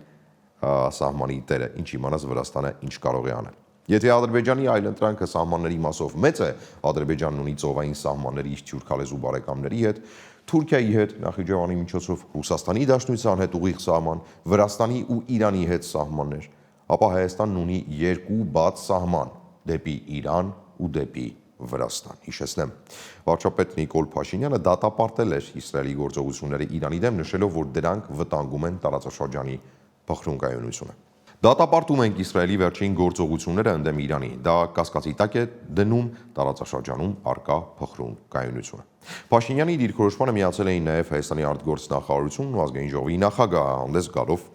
սահմանի տերը, ինչ իմանաս Վրաստանը ինչ կարող է անել։ Եթե Ադրբեջանի այլընտրանքը սահմանների մասով մեծ է, Ադրբեջանն ունի ծովային սահմանների իր թյուրքալեզու բարեկամների հետ, Թուրքիայի հետ, Նախիջևանի միջոցով Ռուսաստանի Դաշնության հետ ուղիղ սահման, Վրաստանի ու Իրանի հետ սահմաններ, ապա Հայաստանն ունի 2 բաց սահման՝ դեպի Իրան ու դեպի Վրաստան։ Հիշեցնեմ, վարչապետ Նիկոլ Փաշինյանը դատապարտել էր Իսրայելի գործողությունները Իրանի դեմ, նշելով, որ դրանք վտանգում են տարածաշրջանի փխրունկայունությունը։ Դատապարտում ենք Իսրայելի վերջին գործողությունները ընդդեմ Իրանի։ Դա կասկածի տակ է դնում տարածաշրջանում արկա փխրունկայունությունը։ Փաշինյանի դիրքորոշմանը միացել էին նաև Հայաստանի արտգործնախարարությունն ու ազգային ժողովի նախագահը, հանդես գալով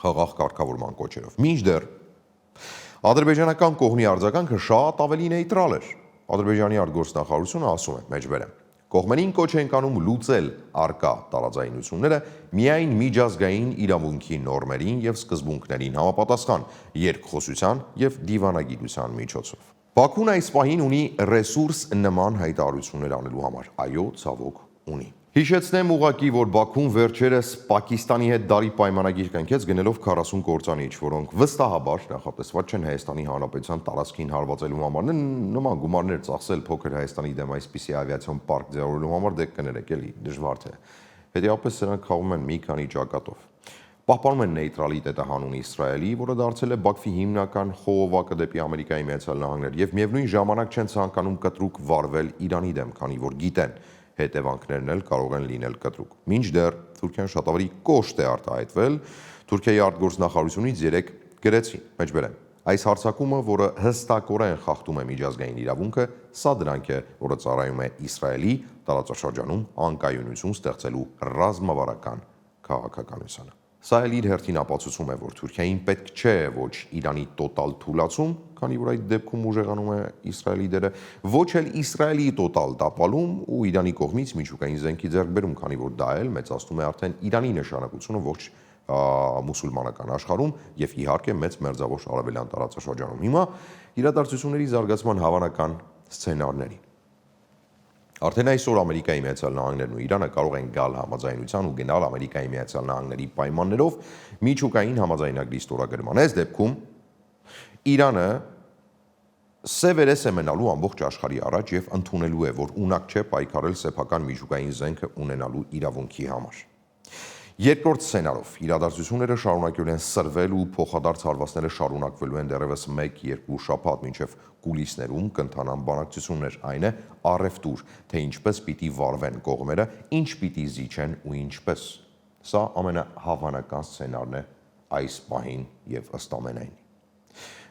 խաղաղ կարգավորման կոչերով։ Մինչդեռ ադրբեջանական կողմի արձագանքը շատ ավելի նեյտրալ էր։ Ադրբեջանի արտգործնախարարությունը ասում է, մեջբերեմ, կողմերին կոչ ենք անում լուծել արկա տարաձայնությունները միայն միջազգային իրավունքի նորմերին եւ սկզբունքներին համապատասխան երկխոսության եւ դիվանագիտության միջոցով։ Բաքուն այս պահին ունի ռեսուրս նման հայտարարություններ անելու համար։ Այո, ցավոք ունի։ Հիշեցնեմ ուղղակի, որ Բաքուն վերջերս Պակիստանի հետ դարի պայմանագիր կնքեց գնելով 40 կործանիչ, որոնք վստահաբար նախատեսված չեն Հայաստանի Հանրապետության տարածքին հարվածելու համար։ Նման գումարներ ծախսել փոքր Հայաստանի դեմ այսպիսի ավիացիոն պարկ ձևավորելու համար դե կներեք էլի, դժվար թե։ Հետևաբար սրանք խաղում են մի քանի ճակատով։ Պահպանում են նեյտրալիտետը հանուն Իսրայելի, որը դարձել է Բաքվի հիմնական խողովակը դեպի Ամերիկայի Միացյալ Նահանգներ, եւ միևնույն ժամանակ չեն ցանկանում կտրուկ վարվել Իրանի դեմ, քանի որ գիտեն հետևանքներն էլ կարող են լինել կտրուկ։ Մինչդեռ Թուրքիան շատ ավելի կոշտ է արտահայտվել, Թուրքիայի արտգործնախարարությունից 3 գրեցին, մեջբերեմ։ Այս հարձակումը, որը հստակորեն խախտում է միջազգային իրավունքը, սա դրանք է, որը ծառայում է Իսրայելի տարածաշրջանում անկայունություն ստեղծելու ռազմավարական քաղաքականությանը։ Սա էլ իր հերթին ապացուցում է, որ Թուրքիային պետք չէ ոչ Իրանի տոտալ թուլացում, քանի որ այդ դեպքում ուժեղանում է Իսրայելի դերը, ոչ էլ Իսրայելի տոտալ տապալում ու Իրանի կողմից միջուկային զենքի ձեռքբերում, քանի որ դա էլ մեծացնում է արդեն Իրանի նշանակությունը ողջ մուսուլմանական աշխարհում եւ իհարկե մեծ մերձավոր արևելյան տարածաշրջանում։ Հիմա իրադարձությունների զարգացման հավանական սցենարներին։ Արդեն այսօր Ամերիկայի Միացյալ Նահանգներն ու Իրանը կարող են գալ համաձայնության ու գնալ Ամերիկայի Միացյալ Նահանգների պայմաններով միջուկային համաձայնագրի ստորագրման։ Այս դեպքում Իրանը սևերես է մնալու ամբողջ աշխարհի առաջ եւ ընդունելու է, որ ունակ չէ պայքարել սեփական միջուկային զենքը ունենալու իրավունքի համար։ Երկրորդ սցենարով իրադարձությունները շարունակել են սրվել ու փոխադարձ հարվածները շարունակվելու են դեռևս 1-2 շաբաթ, մինչև կուլիսներում կընթանան բանակցություններ, այն է առևտուր, թե ինչպես պիտի վարվեն կողմերը, ինչ պիտի զիջեն ու ինչպես։ Սա ամենահավանական սցենարն է այս պահին եւ ըստ ամենայնի։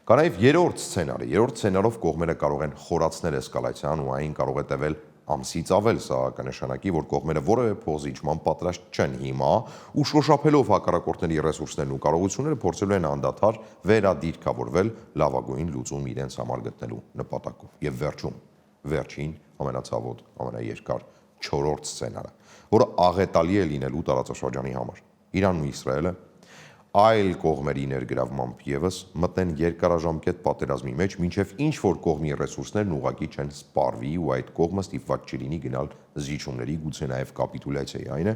Կա նաև երրորդ սցենարը։ Երրորդ սցենարով կողմերը կարող են խորացնել էսկալացիան ու այն կարող է տևել ամսից ավել, սա կնշանակի, որ կողմերը որևէ փոխզիջման պատրաստ չեն հիմա ու շոշափելով հակառակորդների ռեսուրսներն ու կարողությունները փորձելու են անդադար վերադիրքավորվել լավագույն լուծում իրենց համար գտնելու նպատակով։ Եվ վերջում, վերջին ամենացավոտ, ամենաերկար 4-րդ սցենարը, որը աղետալի է լինելու տարածաշրջանի համար։ Իրանն ու Իսրայելը այլ կողմերի ներգրավմամբ եւս մտնեն երկարաժամկետ պատերազմի մեջ, մինչև ինչ որ կողմի ռեսուրսներն ուղղակի չեն սպառվի ու այդ կողմը ստիպված չլինի գնալ զիջումների, գուցե նաև կապիտուլյացիայի, այն է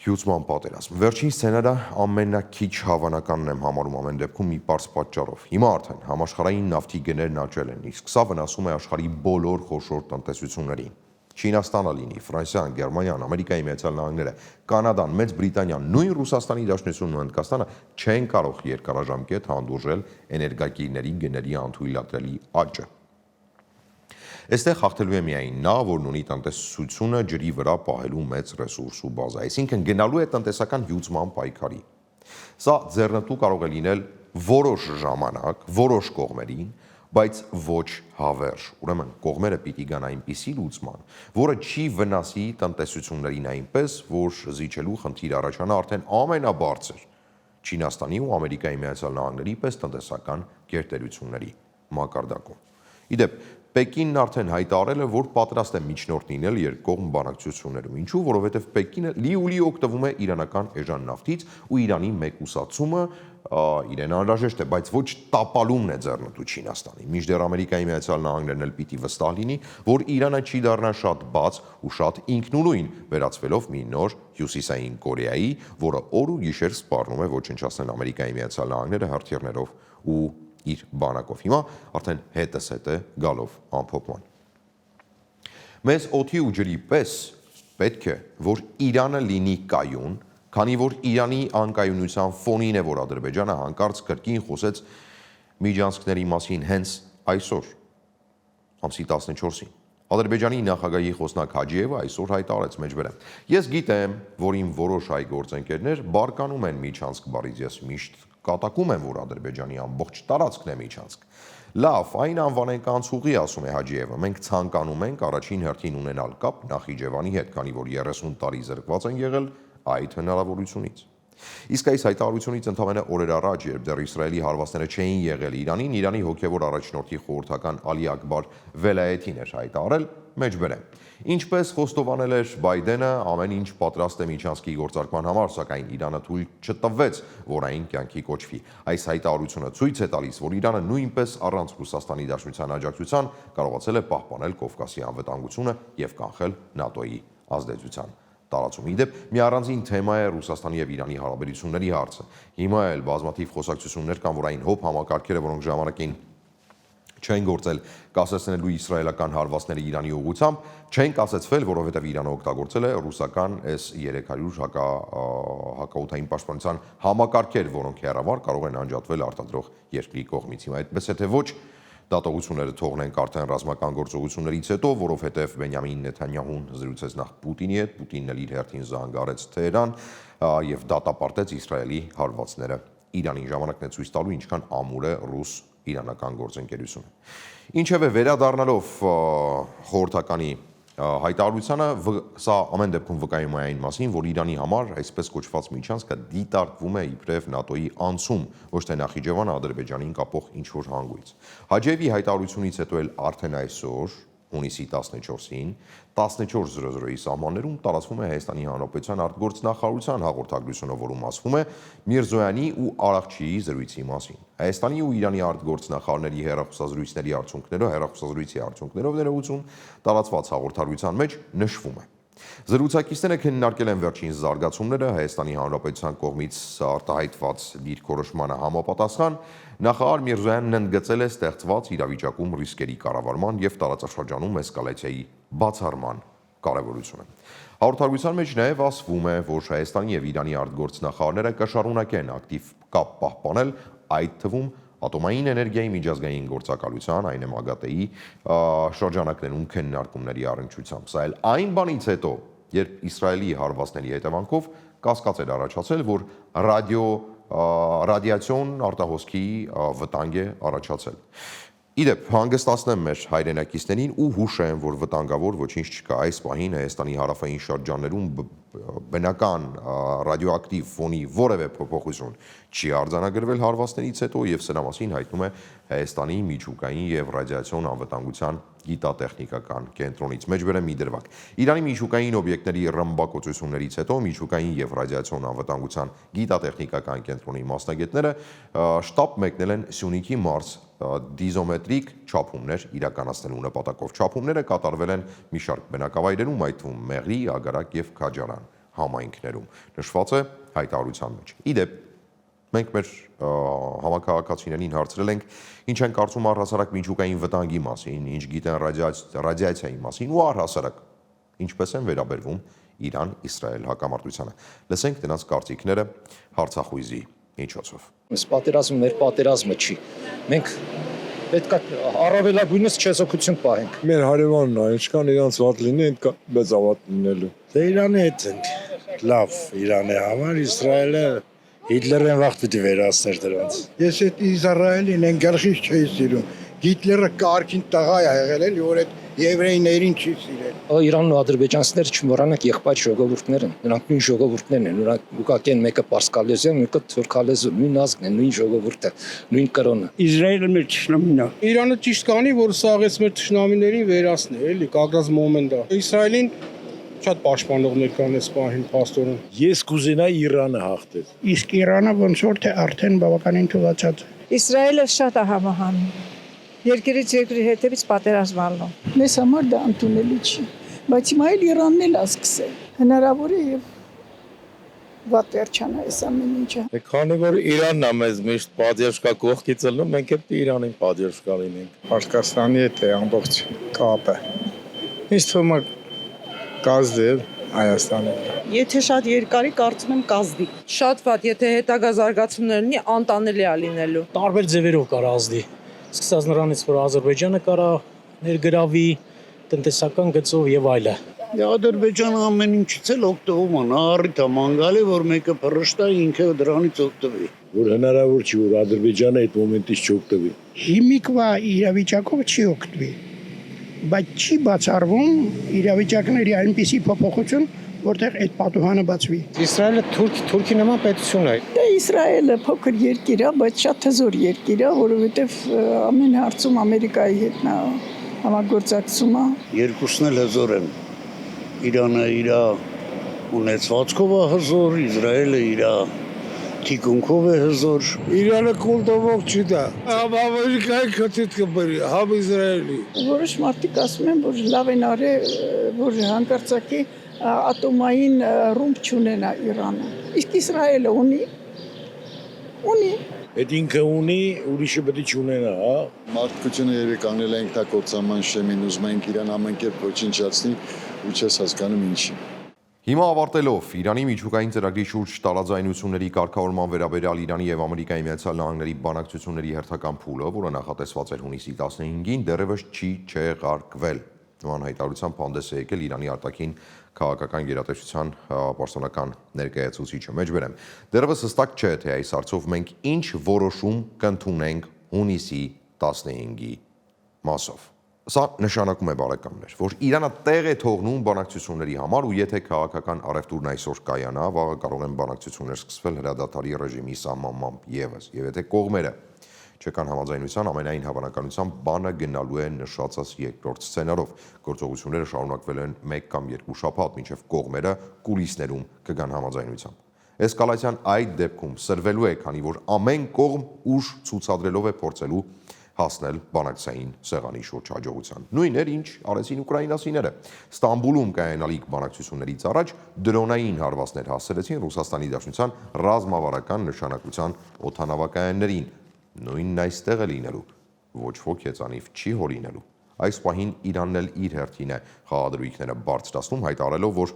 հյուծման պատերազմ։ Վերջին սցենարը ամենաքիչ հավանականն եմ համարում ամեն դեպքում մի պարզ պատճառով։ Հիմա արդեն համաշխարհային նավթի գներն աճել են, իսկ սա վնասում է աշխարհի բոլոր խոշոր տնտեսություններին։ Չինաստանը լինի, Ֆրանսիան, Գերմանիան, Ամերիկայի Միացյալ Նահանգները, Կանադան, Մեծ Բրիտանիան, նույն Ռուսաստանի Դաշնությունն ու Հնդկաստանը չեն կարող երկարաժամկետ հանդուրժել էներգակիրների գների անթույլատրելի աճը։ Այստեղ հաղթելու է միայն նա, որն ունի տնտեսությունը ջրի վրա պահելու մեծ ռեսուրս ու բազա, այսինքն գնալու է տնտեսական հյուծման պայքարի։ Սա ձեռնտու կարող է լինել որոշ ժամանակ, որոշ կողմերին, բայց ոչ հավերժ։ Ուրեմն կողմերը պիտի գան այնպիսի լուծման, որը չի վնասի տնտեսություններին այնպես, որ զիջելու խնդիր առաջանա արդեն ամենաբարձր Չինաստանի ու Ամերիկայի Միացյալ Նահանգների պես տնտեսական գերտերությունների մակարդակում։ Իդեպ Պեկինն արդեն հայտարարել է, որ պատրաստ է միջնորդ լինել երկկողմ բանակցություններում։ Ինչու՞, որովհետև Պեկինը լիուլի օգտվում է իրանական էժան նավթից ու Իրանի մեկուսացումը իրեն անհրաժեշտ է, բայց ոչ տապալումն է ձեռնտու Չինաստանի։ Մինչդեռ Ամերիկայի Միացյալ Նահանգներն էլ պիտի վստահ լինի, որ Իրանը չի դառնա շատ բաց ու շատ ինքնուրույն, վերածվելով մի նոր Հյուսիսային Կորեայի, որը օր ու գիշեր սպառնում է ոչնչացնել Ամերիկայի Միացյալ Նահանգները հրթիռներով ու իր բանակով։ Հիմա արդեն հետը գալով ամփոփման։ Մեզ օդի ու ջրի պես պետք է, որ Իրանը լինի կայուն, քանի որ Իրանի անկայունության ֆոնին է, որ Ադրբեջանը հանկարծ կրկին խոսեց միջանցքների մասին հենց այսօր, ամսի 14-ին։ Ադրբեջանի նախագահի խոսնակ Հաջիևը այսօր հայտարարեց մեջբերեմ. Ես գիտեմ, որ իմ որոշ հայ գործընկերներ բարկանում են միջանցք բառից, ես միշտ կատակում եմ, որ Ադրբեջանի ամբողջ տարածքն է միջանցք։ Լավ, այն անվանենք անցուղի, ասում է Հաջիևը, մենք ցանկանում ենք առաջին հերթին ունենալ կապ Նախիջևանի հետ, քանի որ 30 տարի զրկված են եղել այդ հնարավորությունից։ Իսկ այս հայտարարությունից ընդամենը օրեր առաջ, երբ դեռ Իսրայելի հարվածները չէին եղել Իրանին, Իրանի հոգևոր առաջնորդի խորհրդական Ալի Ակբար Վելայեթին էր հայտարարել, մեջբերեմ. Ինչպես խոստովանել էր Բայդենը, ամեն ինչ պատրաստ է միջանցքի գործարկման համար, սակայն Իրանը թույլ չտվեց, որ այն կյանքի կոչվի։ Այս հայտարարությունը ցույց է տալիս, որ Իրանը նույնպես առանց Ռուսաստանի Դաշնության աջակցության կարողացել է պահպանել Կովկասի անվտանգությունը եւ կանխել ՆԱՏՕ-ի ազդեցության տարածումը։ Իդեպ մի առանձին թեմա է Ռուսաստանի եւ Իրանի հարաբերությունների հարցը։ Հիմա էլ բազմաթիվ խոսակցություններ կան, որ այն հոբ համակարգերը, որոնք ժամանակին չեն գործել կասեցնելու իսրայելական հարվածները Իրանի ուղղությամբ, չեն կասեցվել, որովհետև Իրանը օգտագործել է ռուսական S-300 հակաօդային պաշտպանության համակարգեր, որոնք հեռավար կարող են անջատվել արտադրող երկրի կողմից։ Հիմա այդպես է թե ոչ, դատողությունները թողնենք արդեն ռազմական գործողություններից հետո, որովհետև Բենյամին Նեթանյահուն զրուցեց նախ Պուտինի հետ, Պուտինն էլ իր հերթին զանգարեց Թեհրան եւ դատապարտեց Իսրայելի հարվածները Իրանին։ Ժամանակն է ցույց տալու, ինչքան ամուր է ռուս-իրանական գործընկերությունը։ Ինչևէ, վերադառնալով խորհրդականի հայտարարությանը, սա ամեն դեպքում վկայում է այն մասին, որ Իրանի համար այսպես կոչված միջանցքը դիտարկվում է իբրև ՆԱՏՕ-ի անցում, ոչ թե Նախիջևանը Ադրբեջանին կապող ինչ-որ հանգույց։ Հաջիևի հայտարարությունից հետո էլ արդեն այսօր, հունիսի 14-ին, 14:00-ի սահմաններում տարածվում է Հայաստանի Հանրապետության արտգործնախարարության հաղորդագրությունը, որում ասվում է Միրզոյանի ու Արաղչիի զրույցի մասին։ Հայաստանի ու Իրանի արտգործնախարարների հեռախոսազրույցի արդյունքներով ներողություն տարածված հաղորդագրության մեջ նշվում է. Զրուցակիցները քննարկել են վերջին զարգացումները Հայաստանի Հանրապետության կողմից արտահայտված դիրքորոշմանը համապատասխան, նախարար Միրզոյանն ընդգծել է ստեղծված իրավիճակում ռիսկերի կառավարման եւ տարածաշրջանում էսկալացիայի բացառման կարևորությունը։ Հաղորդագրության մեջ նաև ասվում է, որ Հայաստանի եւ Իրանի արտգործնախարարները կշարունակեն ակտիվ կապ պահպանել, այդ թվում ատոմային էներգիայի միջազգային գործակալության, այն է ՄԱԳԱՏԵ-ի շրջանակներում քննարկումների առնչությամբ։ Սա էլ այն բանից հետո, երբ Իսրայելի հարվածների հետևանքով կասկած էր առաջացել, որ ռադիացիոն արտահոսքի վտանգ է առաջացել։ Իդեպ, հանգստացնեմ մեր հայրենակիցներին ու հուշեմ, որ վտանգավոր ոչինչ չկա։ Այս պահին Հայաստանի հարավային շրջաններում բնական ռադիոակտիվ ֆոնի որևէ փոփոխություն չի արձանագրվել հարվածներից հետո եւ սրա մասին հայտնում է Հայաստանի միջուկային եւ ռադիացիոն անվտանգության գիտատեխնիկական կենտրոնից։ Մեջբերեմ մի դրվագ։ Իրանի միջուկային օբյեկտների ռմբակոծություններից հետո միջուկային եւ ռադիացիոն անվտանգության գիտատեխնիկական կենտրոնի մասնագետները շտաբ մեկնել են Սյունիքի մարզ դիզոմետրիկ չափումներ իրականացնելու նպատակով։ Չափումները կատարվել են մի շարք բնակավայրերում, այդ թվում Մեղրի, Ագարակ եւ Քաջարան համայնքներում։ Նշված է հայտարարության մեջ։ Իդեպ մենք մեր համակարգացիներին հարցրել ենք, ինչ են կարծում առհասարակ միջուկային վտանգի մասին, ինչ գիտեն ռադիացիայի մասին ու առհասարակ ինչպես են վերաբերվում Իրան-Իսրայել հակամարտությանը։ Լսենք նրանց կարծիքները հարցախույզի միջոցով։ Այս պատերազմը մեր պատերազմը չի։ Մենք պետք է առավելագույնս չեզոքություն պահենք։ Մեր հարևանն է, ինչքան իրանց վատ լինի, այնքան մեծ ավատ լինելու։ Դե Իրանի հետ ենք։ Լավ, Իրանի համար Իսրայելը Հիտլերն վաղ պիտի վերացներ դրանց։ Ես այդ Իսրայելին են գլխից չէի սիրում։ Հիտլերը կարգին տղա է եղել էլի, որ այդ եվրեյներին չի սիրել։ Իրանն ու ադրբեջանցիները չմոռանաք եղբայր ժողովուրդներ են։ Նրանք նույն ժողովուրդներն են։ Նրանք ուղղակի են մեկը պարսկալեզյան, մեկը թուրքալեզու, նույն ազգն է, նույն ժողովուրդը, նույն կրոնը։ Իսրայելը մեր ճշնամին է։ Իրանը ճիշտ կանի, որ սաղեց մեր ճշնամիներին վերացնի, էլի, կագրած մոմենտ է։ Իսրայելին շատ պաշտպանողներ կան այս պահին փաստորեն։ Ես կուզենայի Իրանը հաղթել։ Իսկ Իրանը ոնց որ թե արդեն բավականին թողացած է։ Իսրայելը շատ է համահանում։ Երկրից երկրի հետևից պատերազմ ալնում։ Մեզ համար դա ընդունելի չի, բայց հիմա էլ Իրանն էլ ասկսել։ Հնարավոր է եւ վատ վերջանա այս ամեն ինչը։ Քանի որ Իրանն է մեզ միշտ պատիժկա կողքից ելնում, մենք էլ Իրանին պատիժկա լինենք։ Պարսկաստանի հետ է ամբողջ կապը։ Ինչ թվում է կազդի Հայաստանը։ Եթե շատ երկարի կարծում եմ կազդի։ Շատ վատ, եթե հետագա զարգացումներ լինի, անտանելի է լինելու։ Տարբեր ձևերով կարա ազդի։ Սկսած նրանից, որ Ադրբեջանը կարա ներգրավի տնտեսական գծով եւ այլը։ Ադրբեջանը ամեն ինչից էլ օգտվում է, նա առիթ է մանգալի, որ մեկը փռշտա ինքը դրանից օգտվի։ Որ հնարավոր չի, որ Ադրբեջանը այդ մոմենտից չօգտվի։ Հիմիկվա իրավիճակով չի օգտվի, բայց չի բացառվում իրավիճակների այնպիսի փոփոխություն, որտեղ այդ պատուհանը բացվի։ Իսրայելը թուրքի նման պետություն է։ Դե Իսրայելը փոքր երկիր է, բայց շատ հզոր երկիր է, որովհետեւ ամեն հարցում Ամերիկայի հետ նա համագործակցում է։ Երկուսն էլ հզոր են։ Իրանը իր ունեցվածքով է հզոր, Իսրայելը իր թիկունքով է հզոր։ Իրանը կուլտովող չի դա։ Ամերիկայի քթիթ կբերի, համ Իսրայելի։ Որոշ մարդիկ ասում են, որ լավ են արել, որ հանկարծակի ատոմային ռումբ չունենա Իրանը։ Իսկ Իսրայելը ունի։ Այդ ինքը ունի, ուրիշը պետք է չունենա, հա։ Մարդկությունը երեք անել ենք դա կործաման շեմին, ուզում ենք Իրան ամեն կերպ ոչնչացնի ու չես հասկանում ինչի։ Հիմա ավարտելով Իրանի միջուկային ծրագրի շուրջ տարաձայնությունների կարգավորման վերաբերյալ Իրանի եւ Ամերիկայի Միացյալ Նահանգների բանակցությունների հերթական փուլը, որը նախատեսված էր հունիսի 15-ին, դեռևս չի չեղարկվել։ Նման հայտարարությամբ հանդես է եկել Իրանի արտաքին քաղաքական գերատեսչության պաշտոնական ներկայացուցիչը։ Մեջբերեմ, դեռևս հստակ չէ, թե այս հարցով մենք ինչ որոշում կընդունենք հունիսի 15-ի մասով։ Սա նշանակում է, բարեկամներ, որ Իրանը տեղ է թողնում բանակցությունների համար ու եթե քաղաքական առևտուրն այսօր կայանա, վաղը կարող են բանակցություններ սկսվել հրադադարի ռեժիմի սահմանմամբ ևս, եւ եթե կողմերը չկան համաձայնության, ամենայն հավանականությամբ բանը գնալու է նշածած երկրորդ սցենարով։ Գործողությունները շարունակվել են 1 կամ 2 շաբաթ, մինչև կողմերը կուլիսներում կգան համաձայնության։ Էսկալացիան այդ դեպքում սրվելու է, քանի որ ամեն կողմ ուժ ցուցադրելով է փորձելու հասնել բանակցային սեղանի շուրջ հաջողության։ Նույնն էր, ինչ արեցին ուկրաինացիները։ Ստամբուլում կայանալիք բանակցություններից առաջ դրոնային հարվածներ հասցրեցին Ռուսաստանի Դաշնության ռազմավարական նշանակության օդանավակայաններին։ Նույնն այստեղ է լինելու, ոչ ոք հեծանիվ չի հորինելու։ Այս պահին Իրանն էլ իր հերթին է խաղադրույքները բարձրացնում, հայտարարելով, որ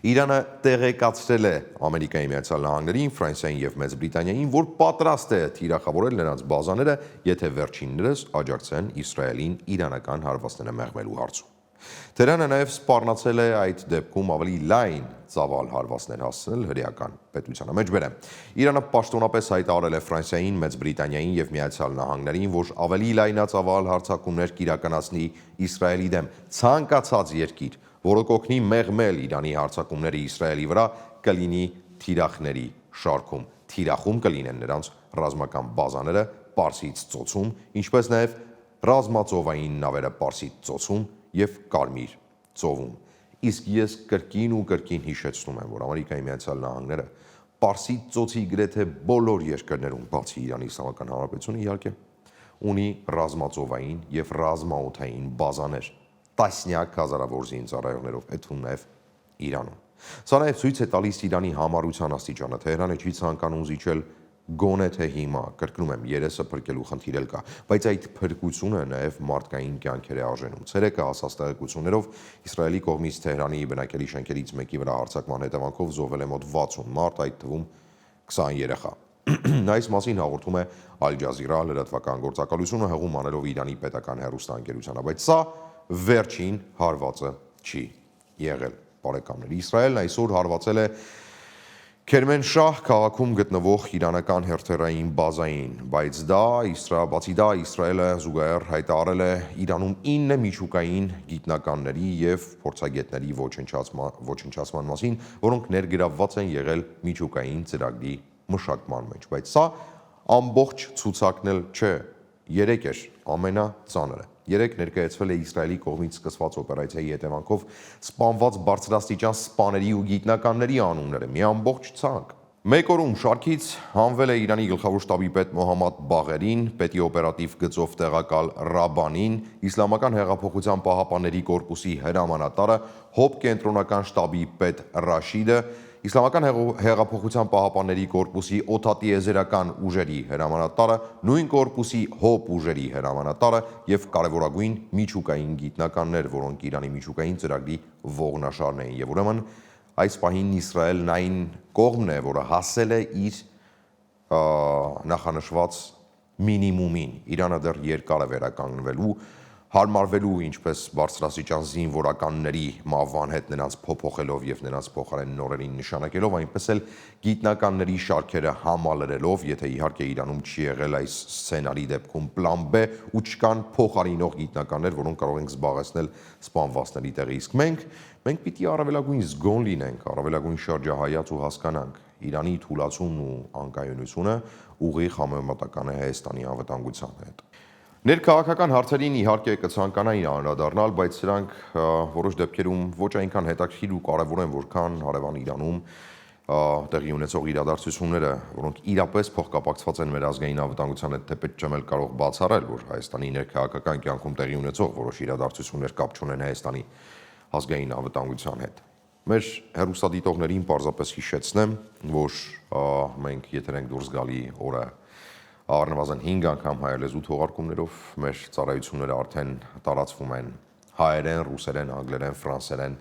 Իրանը տեղեկացրել է Ամերիկայի Միացյալ Նահանգներին, Ֆրանսիային եւ Մեծ Բրիտանիային, որ պատրաստ է թիրախավորել նրանց բազաները, եթե վերջիններս աջակցեն Իսրայելին իրանական հարվածները մեղմելու հարցում։ Թերանը նաև սպառնացել է այդ դեպքում ավելի լայն ծավալ հարվածներ հասցնել հրեական պետությանը։ Մեջբերեմ, Իրանը պաշտոնապես հայտարարել է Ֆրանսիային, Մեծ Բրիտանիային եւ Միացյալ Նահանգներին, որ ավելի լայնածավալ հարձակումներ կիրականացնի Իսրայելի դեմ, ցանկացած երկիր, որը կօգնի մեղմել Իրանի հարձակումները Իսրայելի վրա, կլինի թիրախների շարքում։ Թիրախում կլինեն նրանց ռազմական բազաները Պարսից ծոցում, ինչպես նաև ռազմածովային նավերը Պարսից ծոցում եւ Կարմիր ծովում։ Իսկ ես կրկին ու կրկին հիշեցնում եմ, որ Ամերիկայի Միացյալ Նահանգները Պարսից ծոցի գրեթե բոլոր երկրներում, բացի Իրանի Իսլամական Հանրապետությունը, իհարկե, ունի ռազմածովային եւ ռազմաօդային բազաներ, տասնյակ հազարավոր զինծառայողներով, այդ թվում նաեւ Իրանում։ Սա նաեւ ցույց է տալիս Իրանի համառության աստիճանը։ Թեհրանը չի ցանկանում զիջել գոնե թե հիմա, կրկնում եմ, երեսը փրկելու խնդիր էլ կա, բայց այդ փրկությունը նաև մարդկային կյանքեր է արժենում։ Ցերեկը հասած տեղեկություններով Իսրայելի կողմից Թեհրանի բնակելի շենքերից մեկի վրա հարձակման հետևանքով զոհվել է մոտ 60 մարդ, այդ թվում 20 երեխա։ Այս մասին հաղորդում է Al Jazeera լրատվական գործակալությունը հղում անելով Իրանի պետական հեռուստաընկերությանը, բայց սա վերջին հարվածը չի եղել, բարեկամներ։ Իսրայելն այսօր հարվածել է Քերմանշահ քաղաքում գտնվող իրանական հերթերային բազային, բայց բացի դա Իսրայելը զուգահեռ հայտարարել է Իրանում 9 միջուկային գիտնականների եւ փորձագետների ոչնչացման մասին, որոնք ներգրավված են եղել միջուկային ծրագրի մշակման մեջ, բայց սա ամբողջ ցուցակն էլ չէ, 3 էր ամենածանրը։ 3 ներկայացվել է Իսրայելի կողմից սկսված օպերացիայի հետևանքով սպանված բարձրաստիճան սպաների ու գիտնականների անունները, մի ամբողջ ցանկ։ Մեկ օրում շարքից հանվել է Իրանի գլխավոր շտաբի պետ Մոհամմադ Բաղերին, պետի օպերատիվ գծով տեղակալ Ռաբանին, Իսլամական հեղափոխության պահապանների կորպուսի հրամանատարը, ՀՕՊ կենտրոնական շտաբի պետ Ռաշիդը, Իսլամական հեղափոխության պահապանների կորպուսի օդատիեզերական ուժերի հրամանատարը, նույն կորպուսի ՀՕՊ ուժերի հրամանատարը եւ կարևորագույն միջուկային գիտնականներ, որոնք Իրանի միջուկային ծրագրի ողնաշարն էին։ Եվ ուրեմն այս պահին Իսրայելն այն կողմն է, որը հասել է իր նախանշված մինիմումին։ Իրանը դեռ երկար է վերականգնվելու, հարմարվելու ինչպես բարձրաստիճան զինվորականների մահվան հետ նրանց փոփոխելով եւ նրանց փոխարեն նորերին նշանակելով, այնպես էլ գիտնականների շարքերը համալրելով, եթե իհարկե Իրանում չի եղել այս սցենարի դեպքում պլան B ու չկան փոխարինող գիտնականներ, որոնք կարող են զբաղեցնել սպանվածների տեղը։ Իսկ մենք պիտի առավելագույն զգոն լինենք, առավելագույն շրջահայաց ու հասկանանք Իրանի թուլացումն ու անկայունությունը ուղիղ համեմատական է Հայաստանի անվտանգության հետ։ Ներքաղաքական հարցերին իհարկե կցանկանային անդրադառնալ, բայց սրանք որոշ դեպքերում ոչ այնքան հետաքրքիր ու կարևոր են, որքան հարևան Իրանում տեղի ունեցող իրադարձությունները, որոնք իրապես փոխկապակցված են մեր ազգային անվտանգության հետ, թեպետ չեմ էլ կարող բացառել, որ Հայաստանի ներքաղաքական կյանքում տեղի ունեցող որոշ իրադարձություններ կապ չունեն Հայաստանի ազգային անվտանգության հետ։ Մեր հեռուստադիտողներին պարզապես հիշեցնեմ, որ մենք եթեր ենք դուրս գալի օրը առնվազն 5 անգամ հայալեզու թողարկումներով, մեր ծառայությունները արդեն տարածվում են հայերեն, ռուսերեն, անգլերեն, ֆրանսերեն,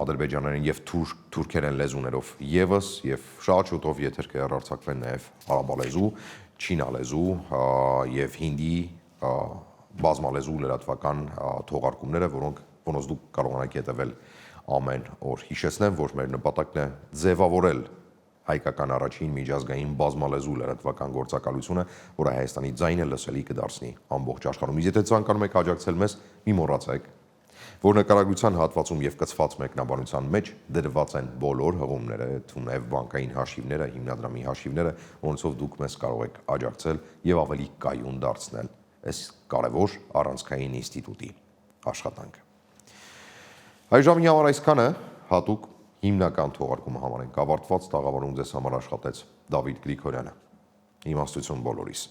ադրբեջաներեն եւ թուրքերեն լեզուներով եւս եւ շատ շուտով եթեր կհեռարձակվեն նաեւ արաբալեզու, չինալեզու եւ հինդի բազմալեզու լրատվական թողարկումները, որոնց դուք կարողանաք հետևել ամեն օր։ Հիշեցնեմ, որ մեր նպատակն է ձևավորել հայկական առաջին միջազգային բազմալեզու լրատվական գործակալությունը, որը Հայաստանի ձայնը լսելի կդարձնի ամբողջ աշխարհում։ Իսկ եթե ցանկանում եք աջակցել մեզ, մի մոռացեք, որ նկարագրության հատվածում եւ կցված մեկնաբանության մեջ դրված են բոլոր հղումները, թվում նաեւ բանկային հաշիվները, հիմնադրամի հաշիվները, որոնցով դուք մեզ կարող եք աջակցել եւ ավելի կայուն դարձնել այս կարևոր առանցքային ինստիտուտի աշխատանքը։ Այժմ համար այսքանը հատուկ հիմնական թողարկումը համարենք ավարտված, տաղավարում ձեզ համար աշխատեց Դավիթ Գրիգորյանը։ Իմաստություն բոլորիս։